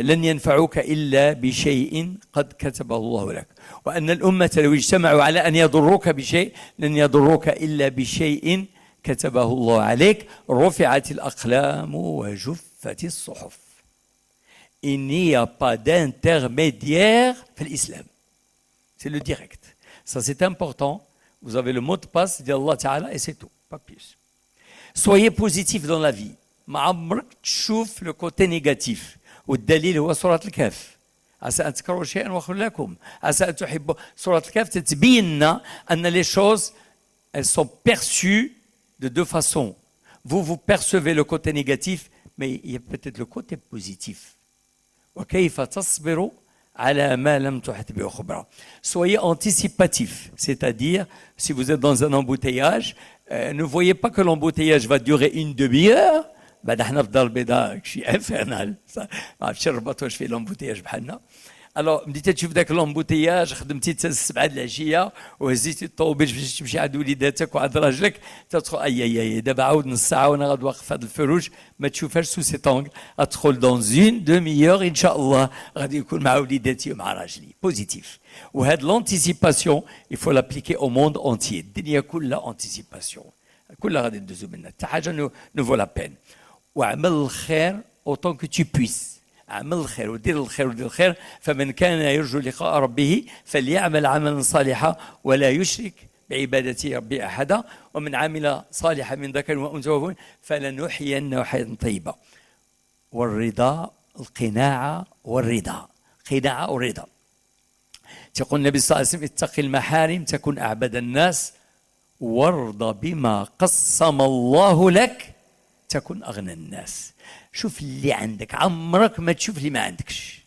لن ينفعوك إلا بشيء قد كتبه الله لك وأن الأمة لو اجتمعوا على أن يضروك بشيء لن يضروك إلا بشيء كتبه الله عليك رفعت الأقلام وجفت الصحف. Il n'y a pas d'intermédiaire في الإسلام. C'est le direct. Ça c'est important. Vous avez le mot de passe d'Allah Ta'ala et c'est tout, pas plus. Soyez positif dans la vie. ما عمرك تشوف le côté négatif. والدليل هو سورة الكهف. عسى أن تكرهوا شيئا وخير لكم عسى أن تحبوا. سورة الكهف تتبين لنا أن les choses elles sont perçues de deux façons. Vous percevez le côté négatif mais il y a peut-être le côté positif. وكيف تصبروا على ما لم تحط به خبرة. Soyez anticipatif, c'est-à-dire si vous êtes dans un embouteillage, ne voyez pas que l'embouteillage va durer une demi-heure. بعد احنا في دار البيضاء شيء انفيرنال ما عرفتش نربطوا واش فيه لومبوتياج بحالنا. الو بديت تشوف ذاك لومبوتياج خدمتي حتى 7 د العشيه وهزيتي الطوبيل باش تمشي عند وليداتك وعند راجلك تدخل اي دابا عاود نص ساعه وانا غادي واقف في هذا الفروج ما تشوفهاش سو سيتونغ ادخل دون زين دومي ان شاء الله غادي يكون مع وليداتي ومع راجلي بوزيتيف. وهاد لونتيسيباسيون يفو لابليكي او موند اونتيي الدنيا كلها انتيسيباسيون كلها غادي ندوزو منها حتى حاجه نو لا بين. واعمل الخير autant que tu puisses. اعمل الخير ودير الخير ودير الخير. فمن كان يرجو لقاء ربه فليعمل عملا صالحا ولا يشرك بعبادة ربه أحدا ومن عمل صالحا من ذكر وأنثى فلنحيينه حياة طيبة. والرضا القناعة والرضا قناعة ورضا. تقول النبي صلى الله عليه وسلم اتق المحارم تكن أعبد الناس وارض بما قسم الله لك تكون أغنى الناس. شوف اللي عندك عمرك ما تشوف اللي ما عندكش.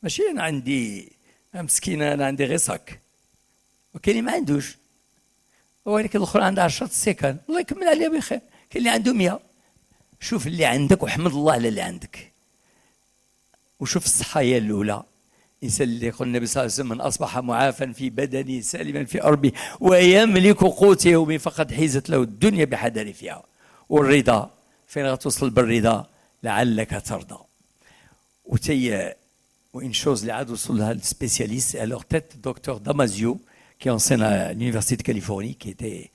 ماشي أنا عندي مسكينة أنا عندي غير صاك وكاين اللي ما عندوش ولكن الآخر عنده 10 سكن الله يكمل عليه بخير. كاين اللي عنده 100. شوف اللي عندك وحمد الله على اللي عندك. وشوف الصحة هي الأولى. الإنسان اللي يقول النبي صلى الله عليه وسلم من أصبح معافا في بدنه سالما في أربه ويملك قوت يومه فقد حيزت له الدنيا بحذر فيها. والرضا فين غتوصل بالرضا لعلك ترضى. وإن chose اللي عاد وصل لها السبيسياليست à leur tête docteur Damasio qui enseigne à l'université de Californie qui était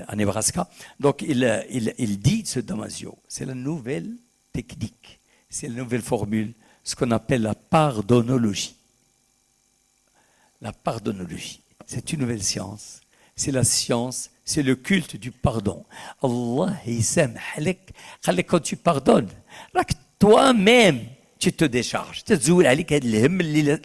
à Nebraska. Donc il dit ce Damasio, c'est la nouvelle technique, c'est la nouvelle formule, ce qu'on appelle la pardonnologie. La pardonnologie, c'est une nouvelle science. C'est la science, c'est le culte du pardon. Allah يسامح لك. قال لك quand tu pardonnes, راك toi-même tu te décharges. تزول عليك هذا الهم اللي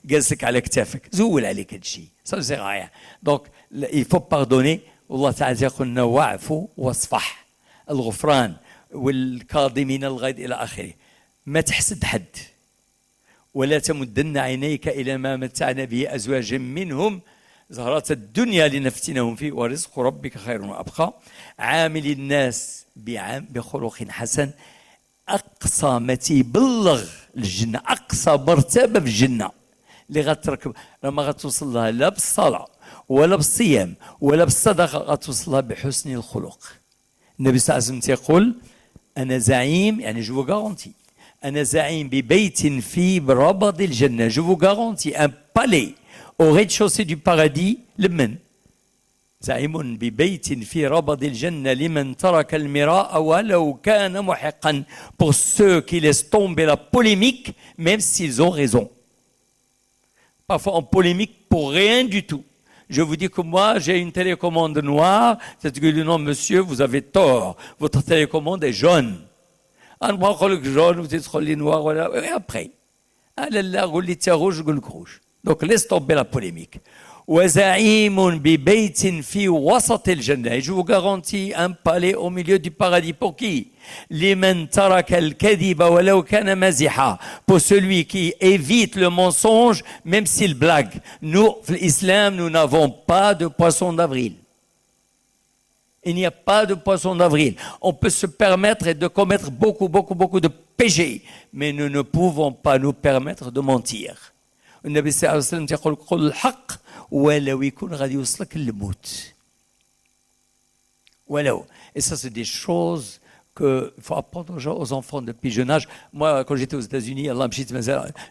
جالس لك على كتافك. زول عليك هذا الشيء. Ça c'est rien. Donc il faut pardonner. والله تعالى يقول لنا واعفوا واصفح. الغفران والكاظمين الغيظ إلى آخره. ما تحسد حد. ولا تمدن عينيك إلى ما متعنا به أزواجا منهم زهرات الدنيا لنفتنهم فيه ورزق ربك خير وأبقى. عامل الناس بخلق حسن. أقصى ما تيبلغ الجنة أقصى مرتبة في الجنة اللي غتركب لما غتوصل لها لا بالصلاة ولا بالصيام ولا بالصدقة غتوصل لها بحسن الخلق. النبي صلى الله عليه وسلم يقول أنا زعيم يعني جو غارونتي أنا زعيم ببيت في ربض الجنة. جو غارونتي un palais au rez-de-chaussée du paradis, le men. زعيم ببيت في ربض الجنة لمن ترك المراء ولو كان محقا. Pour ceux qui laissent tomber la polémique, même s'ils ont raison. Parfois en polémique pour rien du tout. Je vous dis que moi, j'ai une télécommande noire. C'est que non, monsieur, vous avez tort. Votre télécommande est jaune. On prend le jaune, vous êtes les noirs, voilà. Et après, donc laisse tomber la polémique. وزعيم ببيت في وسط الجنة. Et je vous garantis un palais au milieu du paradis. Pour qui? لمن ترك الكذب ولو كان مزحا. Pour celui qui évite le mensonge, même s'il blague. Nous, l'islam, nous n'avons pas de poisson d'avril. Il n'y a pas de poisson d'avril. On peut se permettre de commettre beaucoup de péchés, mais nous ne pouvons pas nous permettre de mentir. النبي صلى الله عليه وسلم يقول قل الحق ولو يكون غادي يوصلك للموت. ولو. Et ça, c'est des choses qu'il faut apprendre aux enfants depuis jeune âge. Moi, quand j'étais aux États-Unis,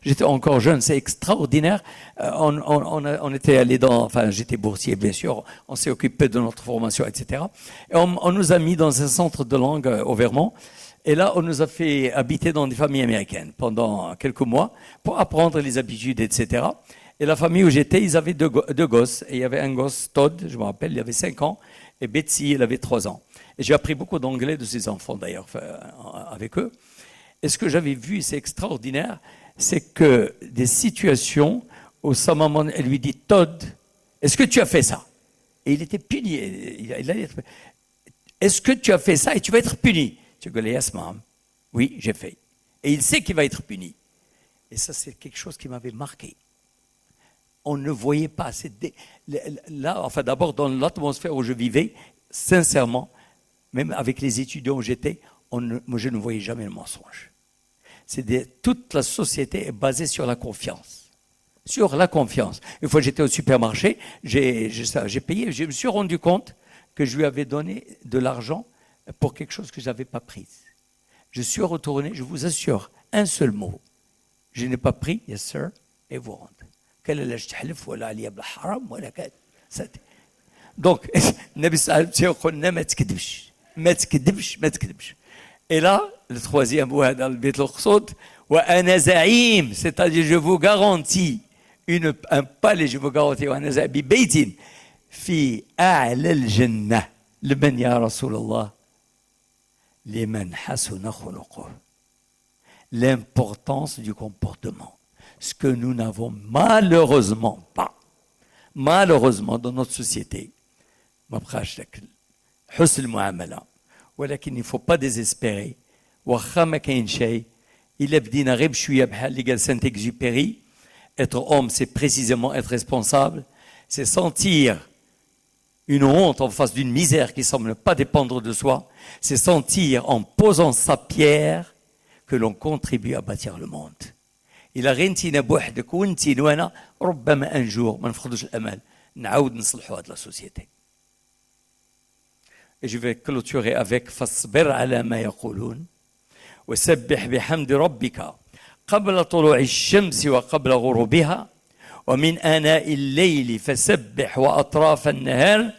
j'étais encore jeune, c'est extraordinaire. On était allé enfin, j'étais boursier, bien sûr. On s'est occupé de notre formation, etc. Et on nous a mis dans un centre de langue au Vermont. Et là, on nous a fait habiter dans des familles américaines pendant quelques mois pour apprendre les habitudes, etc. Et la famille où j'étais, ils avaient deux gosses. Et il y avait un gosse, Todd, je me rappelle, il avait 5 ans. Et Betsy, elle avait 3 ans. Et j'ai appris beaucoup d'anglais de ces enfants, d'ailleurs, avec eux. Et ce que j'avais vu, c'est extraordinaire, c'est que des situations où sa maman, elle lui dit, Todd, est-ce que tu as fait ça? Et il était puni. Est-ce que tu as fait ça et tu vas être puni? Tu dis, yes, mom. Oui, j'ai fait. Et il sait qu'il va être puni. Et ça, c'est quelque chose qui m'avait marqué. On ne voyait pas. Là, enfin, d'abord, dans l'atmosphère où je vivais, sincèrement, même avec les étudiants où j'étais, moi, je ne voyais jamais le mensonge. Toute la société est basée sur la confiance. Sur la confiance. Une fois, j'étais au supermarché, j'ai payé, je me suis rendu compte que je lui avais donné de l'argent pour quelque chose que je n'avais pas pris. Je suis retourné, je vous assure, un seul mot. Je n'ai pas pris, yes sir, et vous rentrez. Donc, Nabi sallallahu alayhi wa sallam, et là, le troisième mot dans le Beit al-Qsod, wa ana za'im, c'est-à-dire je vous garantis un palais, je vous garantis wa ana za'im bi baytin fi a'la al-jannah liman ya Rasulullah liman hasuna khuluquh. L'importance du comportement, ce que nous n'avons malheureusement pas, malheureusement dans notre société. حسن المعاملة ولكن il ne faut pas désespérer. واخا ما كاين شيء إلا بدينا غير بشوية بحال اللي قال Saint-Exupéry. Être homme, c'est précisément être responsable, c'est sentir une honte en face d'une misère qui semble ne pas dépendre de soi, c'est sentir en posant sa pierre que l'on contribue à bâtir le monde. إلا غنتينا بوحدك وانتي وانا ربما un jour ما نفقدوش الأمل نعاود نصلحوا هذه la société. Et je vais clôturer avec فاصبر على ما يقولون وسبح بحمد ربك قبل طلوع الشمس وقبل غروبها ومن آناء الليل فسبح وأطراف النهار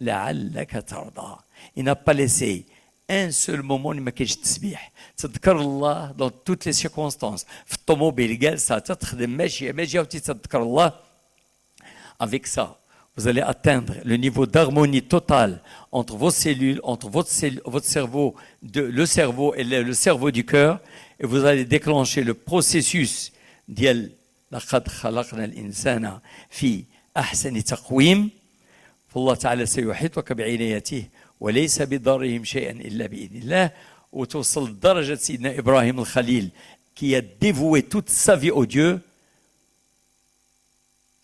لعلك ترضى. Il n'a pas laissé un seul moment où il m'a كاينش التسبيح. تذكر الله dans toutes les circonstances. في الطوموبيل جالسة تخدم ماشية وتتذكر الله. Avec ça, vous allez atteindre le niveau d'harmonie totale entre vos cellules, entre votre cerveau, le cerveau et le cerveau du cœur, et vous allez déclencher le processus ديال لقد خلقنا الإنسان في أحسن تقويم. فالله تعالى سيحيطك بعنايته وليس بضرهم شيئا إلا بإذن الله. وتوصل لدرجة سيدنا إبراهيم الخليل qui a dévoué toute sa vie au Dieu.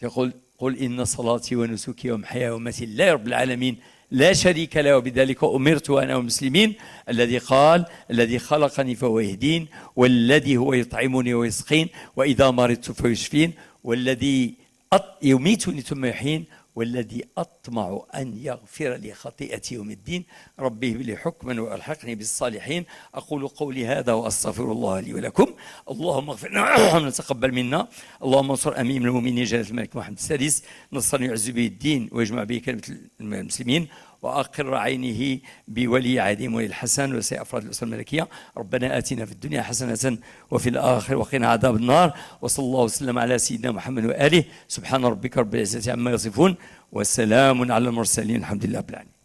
يقول قل إن صلاتي ونسكي ومحياي ومماتي لله رب العالمين لا شريك له وبذلك أمرت وأنا المسلمين. الذي قال الذي خلقني فهو يهدين والذي هو يطعمني ويسقين وإذا مرضت فيشفين والذي يميتني ثم يحيين والذي أطمع أن يغفر لي خطيئتي يوم الدين. ربي هب لي حكما وألحقني بالصالحين. أقول قولي هذا وأستغفر الله لي ولكم. اللهم اغفر لنا وتقبل منا. اللهم انصر أمير المؤمنين جلالة الملك محمد السادس نصرا يعز به الدين ويجمع به كلمة المسلمين، وأقر عينه بولي عهدهم ولي الحسن وسائر أفراد الأسرة الملكية. ربنا آتنا في الدنيا حسنة وفي الآخرة وقنا عذاب النار. وصلى الله وسلم على سيدنا محمد وآله. سبحان ربك رب العزة عما يصفون وسلام على المرسلين الحمد لله رب العالمين.